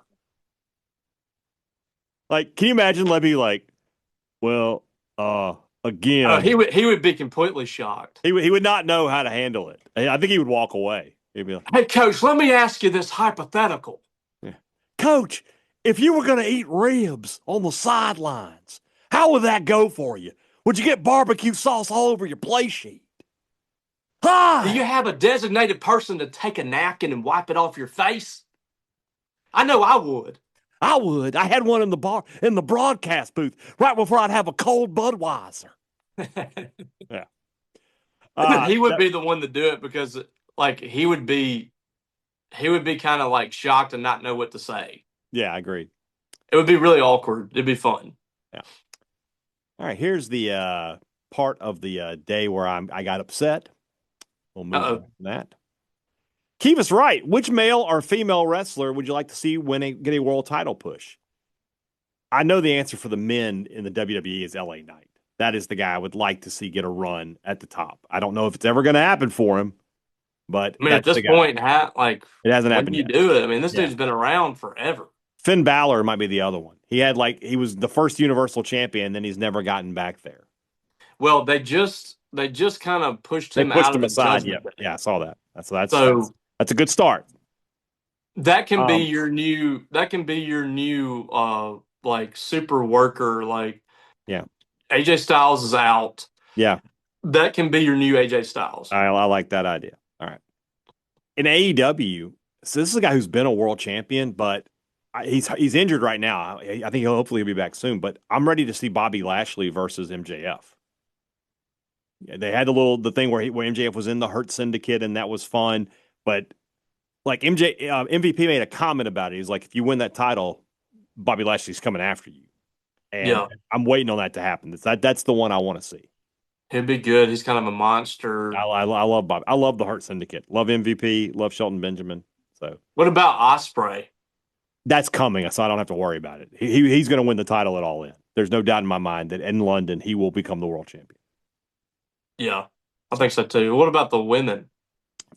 Like, can you imagine Levy like, well, again, He would be completely shocked. he would not know how to handle it. I think he would walk away. He'd be like, Hey, coach, let me ask you this hypothetical. yeah. Coach, if you were going to eat ribs on the sidelines, how would that go for you? Would you get barbecue sauce all over your play sheet? Do you Hi. have a designated person to take a napkin and wipe it off your face? I know I would. I would. I had one in the broadcast booth right before I'd have a cold Budweiser. Yeah. He would be the one to do it because like he would be kind of like shocked and not know what to say. Yeah, I agree. It would be really awkward. It'd be fun. Yeah. All right. Here's the part of the day where I got upset. We'll move on from that. Keep us right. Which male or female wrestler would you like to see get a world title push? I know the answer for the men in the WWE is LA Knight. That is the guy I would like to see get a run at the top. I don't know if it's ever going to happen for him, but I mean, at that's this the guy. point, like, It hasn't when do happened you yet. do it? I mean, this Yeah. dude's been around forever. Finn Balor might be the other one. He was the first Universal Champion, then he's never gotten back there. Well, they just kind of pushed They him pushed out of him the aside. Yeah, Judgment Day. yeah, I saw that. So That's a good start. that can be Um, your new like super worker. Like yeah, AJ Styles is out. yeah, That can be your new AJ Styles. I like that idea. All right. In AEW, so this is a guy who's been a world champion, but he's injured right now. I think he'll hopefully be back soon. But I'm ready to see Bobby Lashley versus MJF. Yeah, they had the thing where MJF was in the Hurt Syndicate, and that was fun. But like MVP made a comment about it. He's like, if you win that title, Bobby Lashley's coming after you, and Yeah, I'm waiting on that to happen. That's the one I want to see. he'd be good. He's kind of a monster. I love Bobby. I love the Hurt Syndicate. Love MVP. Love Shelton Benjamin. So What about Osprey? that's coming, so I don't have to worry about it. He's going to win the title at All In. There's no doubt in my mind that in London he will become the world champion. Yeah, I think so too. What about the women?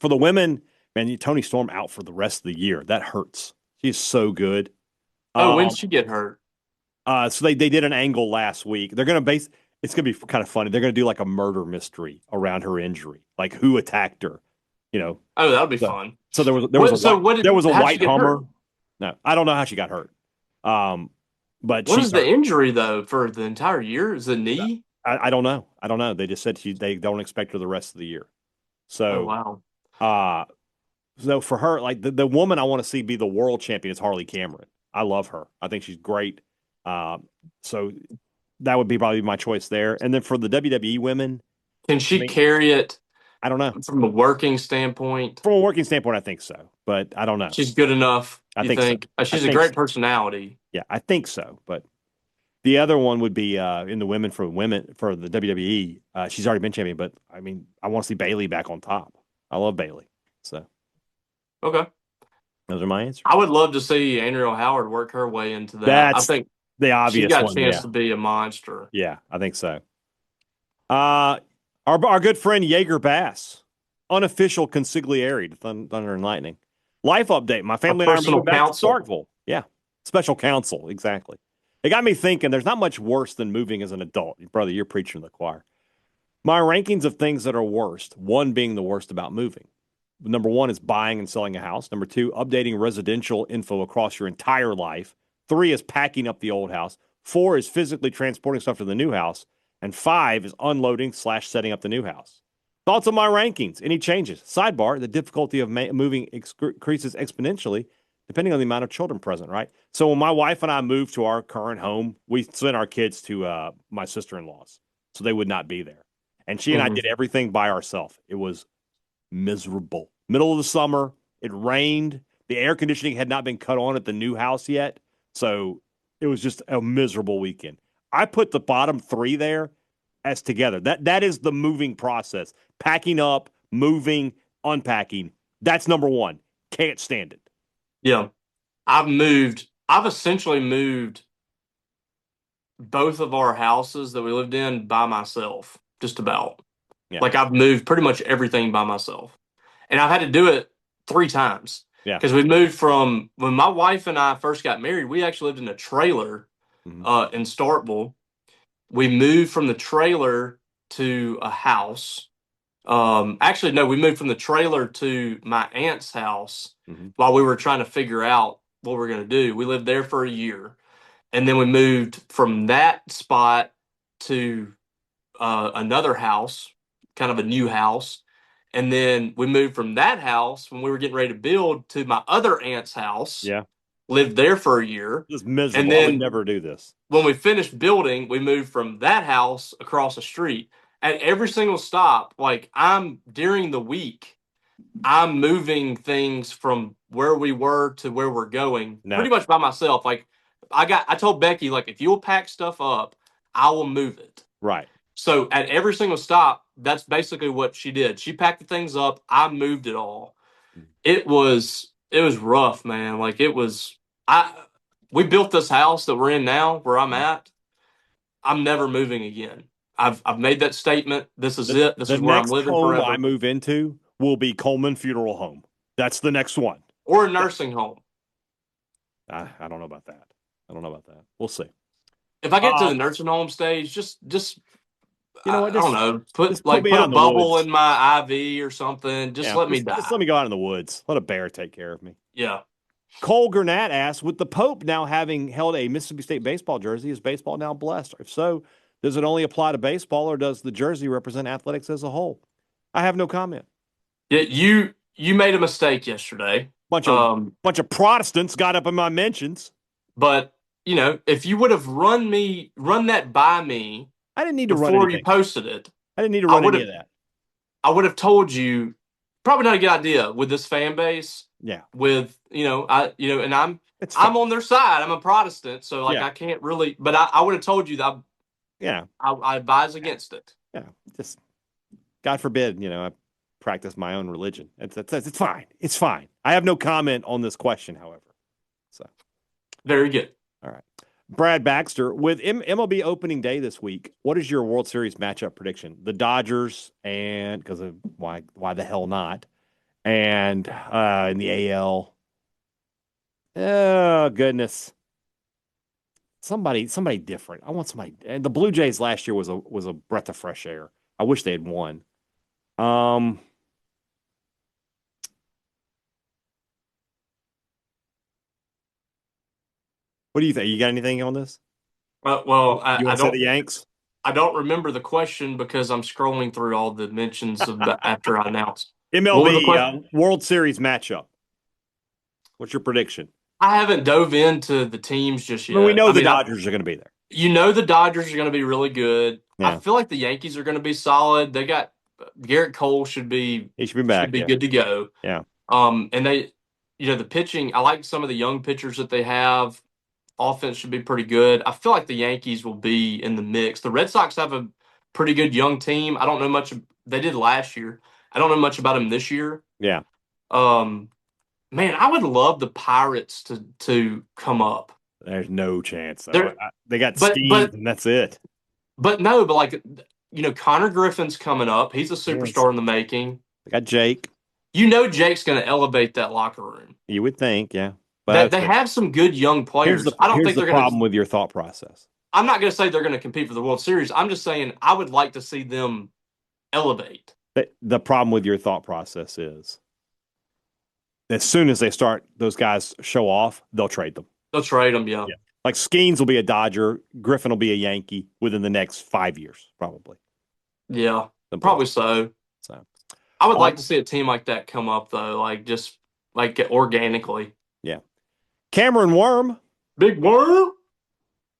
For the women, man, Tony Storm out for the rest of the year. That hurts. She's so good. Oh, when Um, did she get hurt? so they did an angle last week. They're going to base. It's going to be kind of funny. They're going to do like a murder mystery around her injury, like who attacked her. You know. Oh, that would be So, fun. so there was What there was a how'd she white get hurt? Hummer. No, I don't know how she got hurt. But What she's is the injury though for the entire year? Is the knee? I don't know. I don't know. They just said they don't expect her the rest of the year. Oh So, wow. uh, so for her, like the woman I want to see be the world champion is Harley Cameron. I love her. I think she's great. Uh, so that would be probably my choice there. And then for the WWE women, Can I she mean, carry it I don't know. from a working standpoint? From a working standpoint, I think so, but I don't know. She's good enough, I you think so. think? I She's a think great so. personality. Yeah, I think so. But the other one would be in the women for the WWE. She's already been champion, but I mean, I want to see Bailey back on top. I love Bailey. So Okay. those are my answers. I would love to see Andrew Howard work her way into that. I That's think the she obvious got a one. chance Yeah, to be a monster. yeah, I think so. Our good friend Jaeger Bass, unofficial consigliere to Thunder and Lightning. Life update. My A family and I are personal moving back to counsel. Starkville. Yeah, special counsel. Exactly. It got me thinking. There's not much worse than moving as an adult, brother. You're preaching to the choir. My rankings of things that are worst. One being the worst about moving. Number one is buying and selling a house. Number two, updating residential info across your entire life. Three is packing up the old house. Four is physically transporting stuff to the new house. And five is unloading / setting up the new house. Thoughts on my rankings? Any changes? Sidebar, the difficulty of moving increases exponentially depending on the amount of children present, right? So when my wife and I moved to our current home, we sent our kids to my sister-in-law's, so they would not be there. And she and I Mhm. did everything by ourselves. It was miserable. Middle of the summer, it rained. The air conditioning had not been cut on at the new house yet. So it was just a miserable weekend. I put the bottom three there as together. That is the moving process. Packing up, moving, unpacking. That's number one. Can't stand it. Yeah. I've essentially moved both of our houses that we lived in by myself, just about. Yeah. Like I've moved pretty much everything by myself. And I've had to do it 3 times. Yeah. Because we moved from when my wife and I first got married, we actually lived in a trailer in Starkville. We moved from the trailer to a house. Actually, no, we moved from the trailer to my aunt's house while we were trying to figure out what we were going to do. We lived there for a year. And then we moved from that spot to another house, kind of a new house. And then we moved from that house when we were getting ready to build to my other aunt's house. Yeah. Lived there for a year. This is miserable. And I would then never do this. when we finished building, we moved from that house across the street. At every single stop, like during the week, I'm moving things from where we were to where we're going No. pretty much by myself. Like I told Becky, like, if you'll pack stuff up, I will move it. Right. So at every single stop, that's basically what she did. She packed the things up. I moved it all. It was rough, man. Like we built this house that we're in now, where I'm at. I'm never moving again. I've made that statement. This is The, it. This the is where I'm next living home forever. I move into will be Coleman Funeral Home. That's the next one. Or a nursing home. I don't know about that. I don't know about that. We'll see. If I get to the nursing home stage, just you know what? I don't know, Just put me put out a in the bubble woods. in my IV or something. Just Yeah, let me just die. let me go out in the woods. Let a bear take care of me. Yeah. Cole Gurnett asks, with the Pope now having held a Mississippi State baseball jersey, is baseball now blessed? If so, does it only apply to baseball, or does the jersey represent athletics as a whole? I have no comment. Yeah, you made a mistake yesterday. Bunch of Protestants got up in my mentions. But if you would have run that by me I didn't need to run before you anything. posted it, I didn't need to run any of that. I would have told you probably not a good idea with this fan base. Yeah. With and I'm fine. on their side. I'm a Protestant, so like Yeah. I can't really. But I would have told you that. Yeah. I advise against it. Yeah. Just God forbid, I practice my own religion. It's fine. It's fine. I have no comment on this question, however. So very good. All right. Brad Baxter, with MLB opening day this week, what is your World Series matchup prediction? The Dodgers, and because of why the hell not? And in the AL, oh goodness, somebody different. I want somebody. And the Blue Jays last year was a breath of fresh air. I wish they had won. What do you think? You got anything on this? Well, You want to say the Yanks? I don't remember the question because I'm scrolling through all the mentions of after I announced. MLB World Series matchup. What's your prediction? I haven't dove into the teams just yet. We know the Dodgers are going to be there. The Dodgers are going to be really good. Yeah. I feel like the Yankees are going to be solid. They got Garrett Cole should be back. Should be good to go. Yeah. And they, the pitching. I like some of the young pitchers that they have. Offense should be pretty good. I feel like the Yankees will be in the mix. The Red Sox have a pretty good young team. I don't know much. They did last year. I don't know much about them this year. Yeah. Man, I would love the Pirates to come up. There's no chance. They got Steve, and that's it. But like, Connor Griffin's coming up. He's a superstar in the making. They got Jake. Jake's going to elevate that locker room. You would think, yeah. But they have some good young players. I don't think they're going to. Here's the problem with your thought process. I'm not going to say they're going to compete for the World Series. I'm just saying I would like to see them elevate. The problem with your thought process is as soon as they start, those guys show off, they'll trade them. They'll trade them, yeah. Like Skeens will be a Dodger, Griffin will be a Yankee within the next 5 years, probably. Yeah, probably so. I would like to see a team like that come up, though, like just like organically. Yeah. Cameron Worm. Big Worm.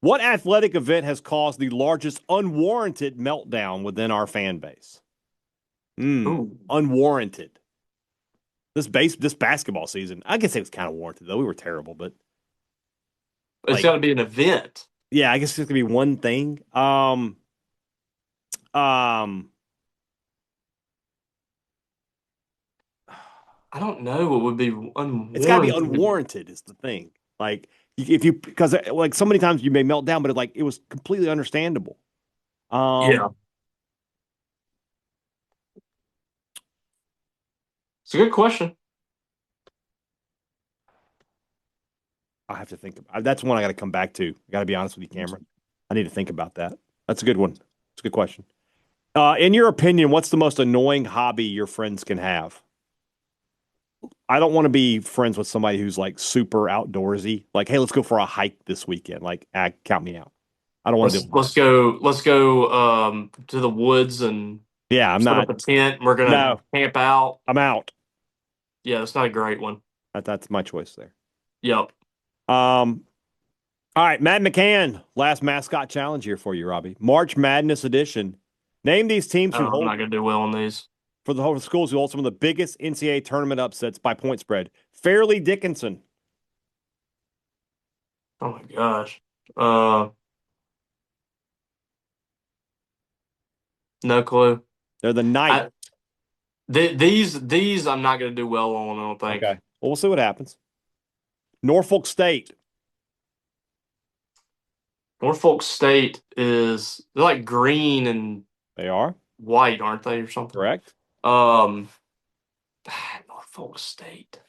What athletic event has caused the largest unwarranted meltdown within our fan base? Unwarranted. This basketball season, I guess it was kind of warranted, though. We were terrible, but it's got to be an event. Yeah, I guess it's going to be one thing. I don't know what would be unwarranted. It's got to be unwarranted is the thing. Like because like so many times you may melt down, but it was completely understandable. Yeah. It's a good question. I have to think. That's one I got to come back to. I got to be honest with you, Cameron. I need to think about that. That's a good one. It's a good question. In your opinion, what's the most annoying hobby your friends can have? I don't want to be friends with somebody who's like super outdoorsy. Like, hey, let's go for a hike this weekend. Like, count me out. I don't want to do that. Let's go to the woods and I'm set not up a tent. We're gonna camp out. I'm out. Yeah, that's not a great one. That's my choice there. Yep. All right, Matt McCann, last mascot challenge here for you, Robbie. March Madness edition. Name these teams who hold. I'm not gonna do well on these. For the whole schools who hold some of the biggest NCAA tournament upsets by point spread. Fairleigh Dickinson. Oh my gosh. No clue. They're the ninth. These I'm not going to do well on, I don't think. Okay. Well, we'll see what happens. Norfolk State. Norfolk State they're like green and They are white, aren't they, or something? correct. Um, Norfolk State.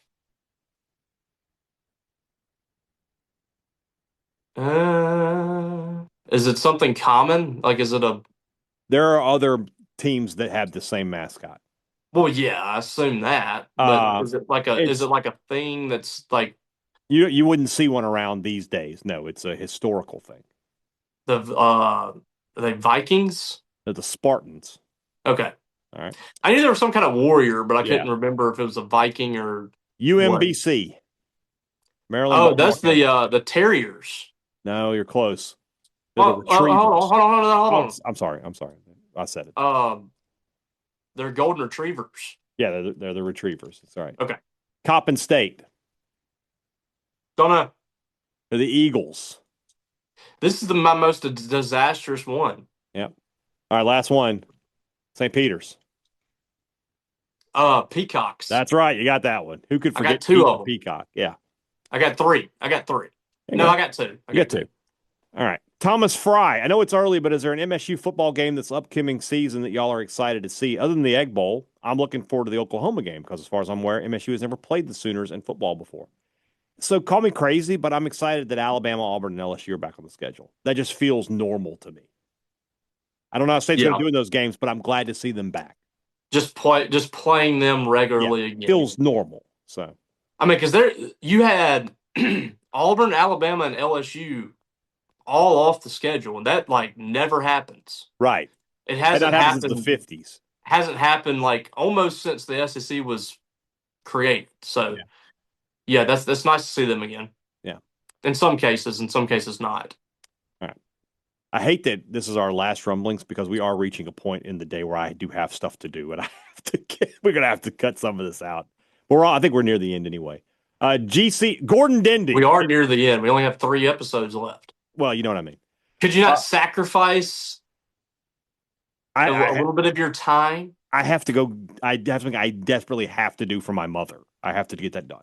Is it something common? Like, is it a? There are other teams that have the same mascot. Well, yeah, I assume that. But Uh, is it it's like a thing that's like you wouldn't see one around these days. No, it's a historical thing. are they Vikings? They're the Spartans. Okay. All right. I knew there was some kind of warrior, but I Yeah. couldn't remember if it was a Viking or what. UMBC, Maryland Oh, that's Baltimore. the Terriers. No, you're close. They're the Well, hold on, Retrievers. hold on, hold on, hold Oh, on. I'm sorry. I'm sorry. I said it. They're golden retrievers. Yeah, they're the Retrievers. That's right. Okay. Coppin State. Don't know. They're the Eagles. This is my most disastrous one. Yep. All right, last one. St. Peter's. Peacocks. That's right. You got that one. Who could I forget got two of them. Peacock? Yeah. I got three. I got two. You got two. All right. Thomas Fry. I know it's early, but is there an MSU football game this upcoming season that y'all are excited to see? Other than the Egg Bowl, I'm looking forward to the Oklahoma game because, as far as I'm aware, MSU has never played the Sooners in football before. So call me crazy, but I'm excited that Alabama, Auburn, and LSU are back on the schedule. That just feels normal to me. I don't know how State's going to do in those games, but I'm glad to see them back. Just playing them regularly again. Feels normal. So I mean, because you had Auburn, Alabama, and LSU all off the schedule, and that like never happens. Right. It hasn't happened since the 50s. Hasn't happened like almost since the SEC was created. So yeah, that's nice to see them again. Yeah. In some cases not. All right. I hate that this is our last rumblings because we are reaching a point in the day where I do have stuff to do, and we're gonna have to cut some of this out. I think we're near the end anyway. GC Gordon Dendy. We are near the end. We only have 3 episodes left. Well, you know what I mean. Could you not sacrifice a little bit of your time? I have to go. I desperately have to do for my mother. I have to get that done.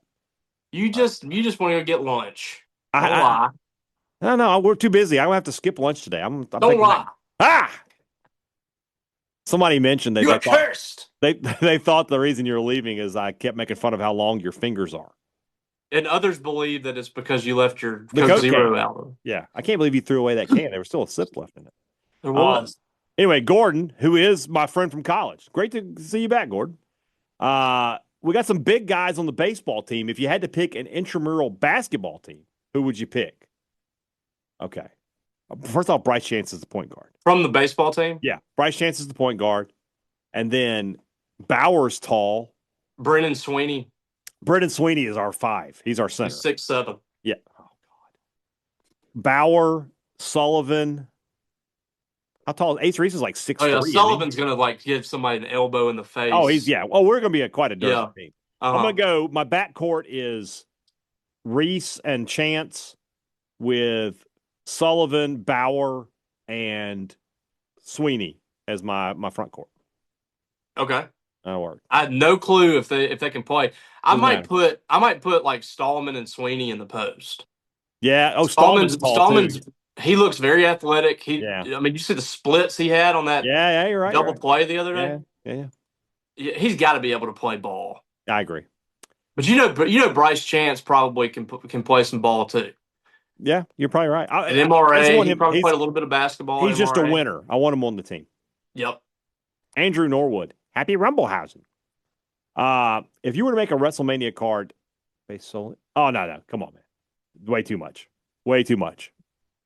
You just want to go get lunch. Don't lie. No, we're too busy. I don't have to skip lunch today. I'm don't lie. Somebody mentioned you're cursed. They thought the reason you're leaving is I kept making fun of how long your fingers are. And others believe that it's because you left your Coke Zero album. Yeah, I can't believe you threw away that can. There was still a sip left in it. There was. Anyway, Gordon, who is my friend from college. Great to see you back, Gordon. We got some big guys on the baseball team. If you had to pick an intramural basketball team, who would you pick? Okay. First off, Bryce Chance is the point guard. From the baseball team? Yeah. Bryce Chance is the point guard. And then Bauer's tall. Brennan Sweeney. Brennan Sweeney is our 5. He's our center. He's 6'7". Yeah. Oh, God. Bauer, Sullivan. How tall is Ace Reese? Is like 6'3". Oh, yeah. Sullivan's going to like give somebody an elbow in the face. Oh, we're going to be quite a dirty team. I'm going to go. My backcourt is Reese and Chance with Sullivan, Bauer, and Sweeney as my front court. Okay. That'll work. I had no clue if they can play. I might put like Stallman and Sweeney in the post. Yeah. Oh, Stallman's he looks very athletic. I mean, you see the splits he had on that you're right, double play the other day? Yeah. He's got to be able to play ball. I agree. But you know Bryce Chance probably can play some ball too. Yeah, you're probably right. At MRA, he probably played a little bit of basketball. He's just a winner. I want him on the team. Yep. Andrew Norwood. Happy Rumblehausen. If you were to make a WrestleMania card based solely... Oh, no. Come on, man. Way too much.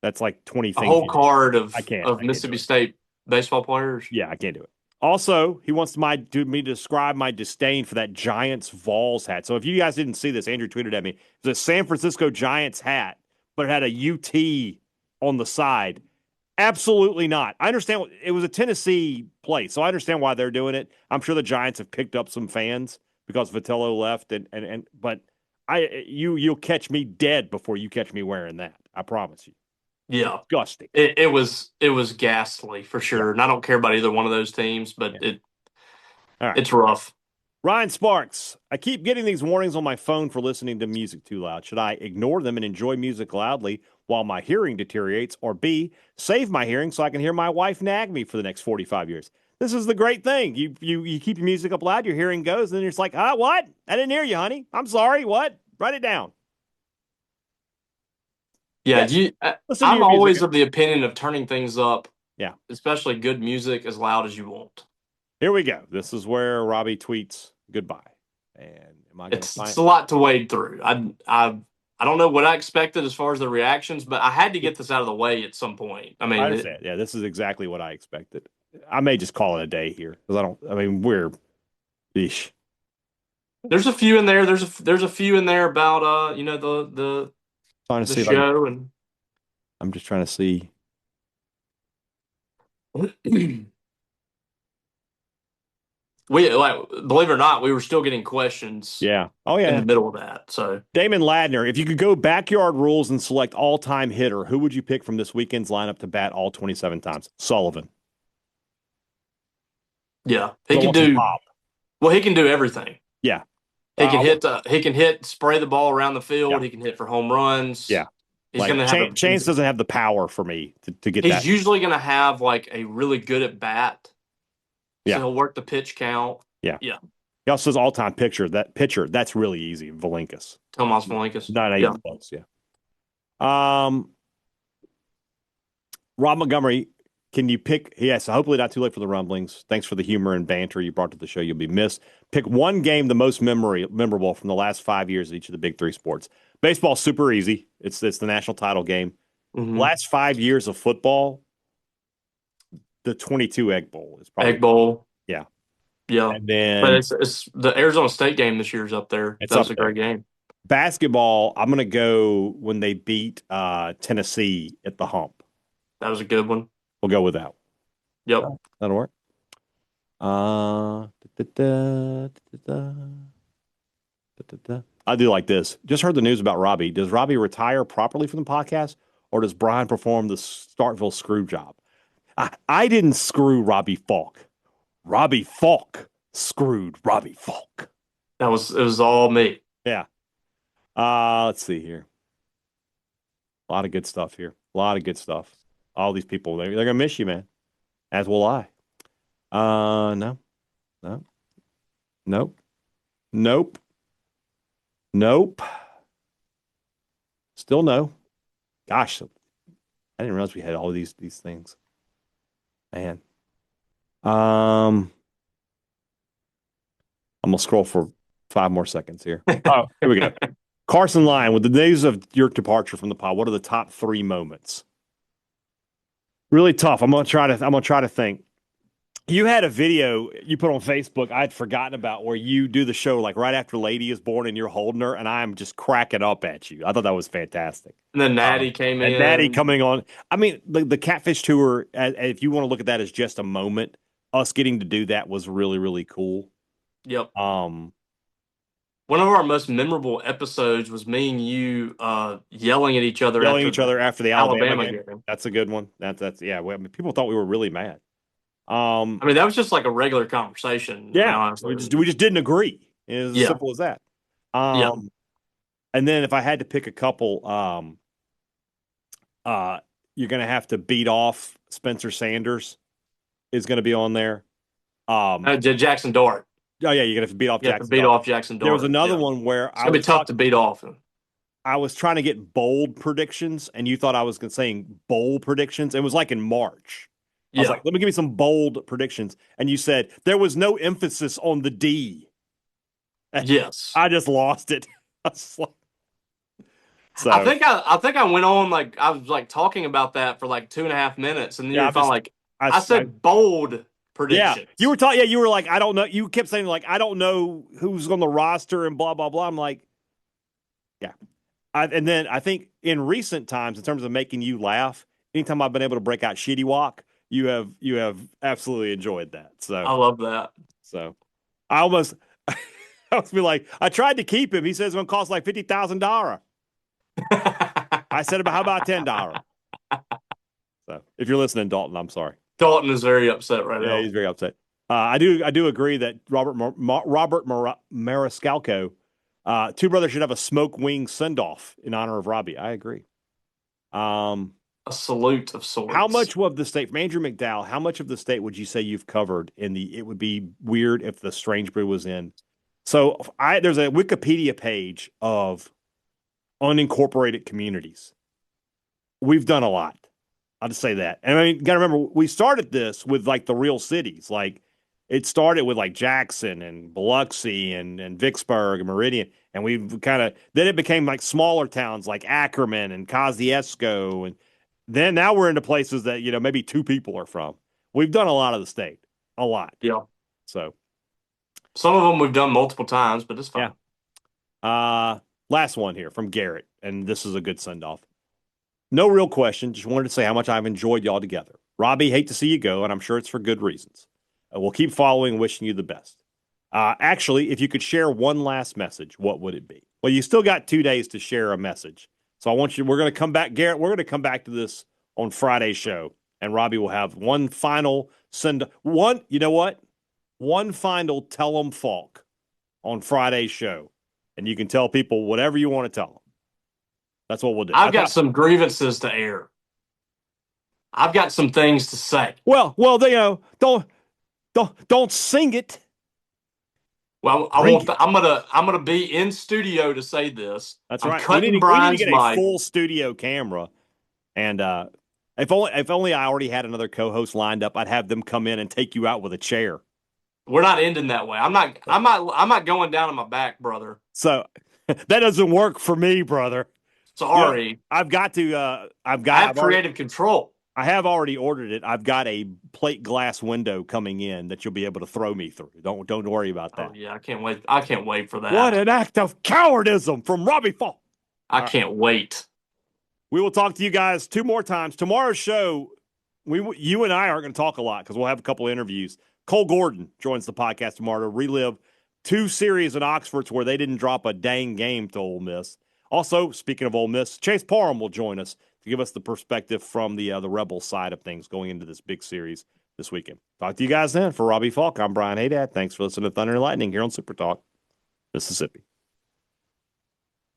That's like 20 things. A whole card of Mississippi State baseball players? Yeah, I can't do it. Also, he wants me to describe my disdain for that Giants Vols hat. So if you guys didn't see this, Andrew tweeted at me. It was a San Francisco Giants hat, but it had a UT on the side. Absolutely not. I understand it was a Tennessee place, so I understand why they're doing it. I'm sure the Giants have picked up some fans because Vitello left, but you'll catch me dead before you catch me wearing that. I promise you. Yeah, disgusting. It was ghastly for sure, and I don't care about either one of those teams, but it's rough. Ryan Sparks, I keep getting these warnings on my phone for listening to music too loud. Should I ignore them and enjoy music loudly while my hearing deteriorates, or B, save my hearing so I can hear my wife nag me for the next 45 years? This is the great thing. You keep your music up loud, your hearing goes, and then you're just like, what? I didn't hear you, honey. I'm sorry. What? Write it down. Yeah, Yes. Listen to I'm your always music. of the opinion of turning things up, Yeah. especially good music, as loud as you want. Here we go. This is where Robbie tweets goodbye. And am I going to It's find a lot to wade through. I don't know what I expected as far as the reactions, but I had to get this out of the way at some point. I I mean, understand. Yeah, this is exactly what I expected. I may just call it a day here because we're, eesh. there's a few in there. There's a few in there about Trying to the see if I can, show and I'm just trying to see. we like believe it or not, we were still getting questions Yeah. Oh, in yeah. the middle of that. So Damon Ladner, if you could go backyard rules and select all-time hitter, who would you pick from this weekend's lineup to bat all 27 times? Sullivan. yeah, I want some pop. well, he can do everything. Yeah. He can hit, spray the ball around the field. Yeah. He can hit for home runs. Yeah. He's Like going to have Chance doesn't have the power for me to get he's that. usually going to have like a really good at bat. Yeah. So he'll work the pitch count. Yeah. Yeah. He also says all-time pitcher. That's really easy. Valinkas. Tomas Malenkas. Not even close. Yeah. Rob Montgomery, can you pick? Yes, hopefully not too late for the rumblings. Thanks for the humor and banter you brought to the show. You'll be missed. Pick one game the most memorable from the last 5 years of each of the big three sports. Baseball's super easy. It's the national title game. Mm-hmm. Last 5 years of football, the 22 Egg Bowl is probably Egg Bowl. Yeah. Yeah. And then But it's the Arizona State game this year's up there. That's a great game. Basketball, I'm going to go when they beat Tennessee at the Hump. That was a good one. We'll go with that. Yep. That'll work. I do like this. Just heard the news about Robbie. Does Robbie retire properly from the podcast, or does Brian perform the Starkville screw job? I didn't screw Robbie Faulk. Robbie Faulk screwed Robbie Faulk. It was all me. Yeah. Let's see here. A lot of good stuff here. A lot of good stuff. All these people, they're gonna miss you, man. As will I. No. Nope. Still no. Gosh, I didn't realize we had all these things. Man. I'm gonna scroll for 5 more seconds here. Oh, here we go. Carson Lyon, with the news of your departure from the pod, what are the top 3 moments? Really tough. I'm gonna try to think. You had a video you put on Facebook I had forgotten about where you do the show like right after Lady is born and you're holding her, and I'm just cracking up at you. I thought that was fantastic. And then Natty came in. And Natty coming on. I mean, the Catfish Tour, if you want to look at that as just a moment, us getting to do that was really, really cool. Yep. One of our most memorable episodes was me and you yelling at each other after the Alabama game. game. That's a good one. That's yeah. People thought we were really mad. I mean, that was just like a regular conversation. Yeah, we just didn't agree. It's as simple as that. And then if I had to pick a couple, you're going to have to beat off Spencer Sanders is going to be on there. Jackson Dart. Oh yeah, you're going to have to beat off Jackson. Beat off Jackson Dart. There was another one where it's going to be tough to beat off. I was trying to get bold predictions, and you thought I was going to say bold predictions. It was like in March. I was like, let me give you some bold predictions. And you said there was no emphasis on the D. Yes. I just lost it. So I think I went on I was talking about that for 2.5 minutes, and then you found I said bold predictions. Yeah. You were talking, you were like, I don't know. You kept saying I don't know who's on the roster and blah, blah, blah. I'm like, yeah. And then I think in recent times, in terms of making you laugh, anytime I've been able to break out Shitty Walk, you have absolutely enjoyed that. So I love that. So I almost be like, I tried to keep him. He says it's going to cost like $50,000. I said, how about $10? So if you're listening, Dalton, I'm sorry. Dalton is very upset right now. Yeah, he's very upset. I do agree that Robert Mariscalco, Two Brothers should have a smoke wing send off in honor of Robbie. I agree. Um, A salute of how sorts. much of the state, from Andrew McDowell, how much of the state would you say you've covered in the, it would be weird if the Strange Brew was in? So there's a Wikipedia page of unincorporated communities. We've done a lot. I'll just say that. And I mean, you got to remember, we started this with like the real cities. Like it started with like Jackson and Biloxi and Vicksburg and Meridian. And we've kind of, then it became like smaller towns like Ackerman and Kosciuszko. And then now we're into places that, maybe two people are from. We've done a lot of the state, a lot. Yeah. So Some of them we've done multiple times, but it's fine. yeah. Last one here from Garrett. And this is a good send off. No real question. Just wanted to say how much I've enjoyed y'all together. Robbie, hate to see you go, and I'm sure it's for good reasons. We'll keep following and wishing you the best. Actually, if you could share one last message, what would it be? Well, you still got 2 days to share a message. So we're going to come back, Garrett, we're going to come back to this on Friday's show, and Robbie will have one final you know what? One final tell 'em Faulk on Friday's show. And you can tell people whatever you want to tell them. That's what we'll do. I've got some grievances to air. I've got some things to say. Well, don't sing it. Well, I'm gonna be in studio to say this. That's I'm right. Cutting we need Brian's to get a mic. full studio camera, and if only I already had another co-host lined up, I'd have them come in and take you out with a chair. We're not ending that way. I'm not going down on my back, brother. So that doesn't work for me, brother. Sorry. I've got to. I have creative control. I have already ordered it. I've got a plate glass window coming in that you'll be able to throw me through. Don't worry about that. Oh yeah, I can't wait. I can't wait for that. What an act of cowardism from Robbie Faulk. I can't wait. We will talk to you guys 2 more times. Tomorrow's show, you and I aren't going to talk a lot because we'll have a couple of interviews. Cole Gordon joins the podcast tomorrow to relive 2 series in Oxford where they didn't drop a dang game to Ole Miss. Also, speaking of Ole Miss, Chase Parham will join us to give us the perspective from the Rebel side of things going into this big series this weekend. Talk to you guys then. For Robbie Faulk, I'm Brian Haydad. Thanks for listening to Thunder and Lightning here on Super Talk, Mississippi.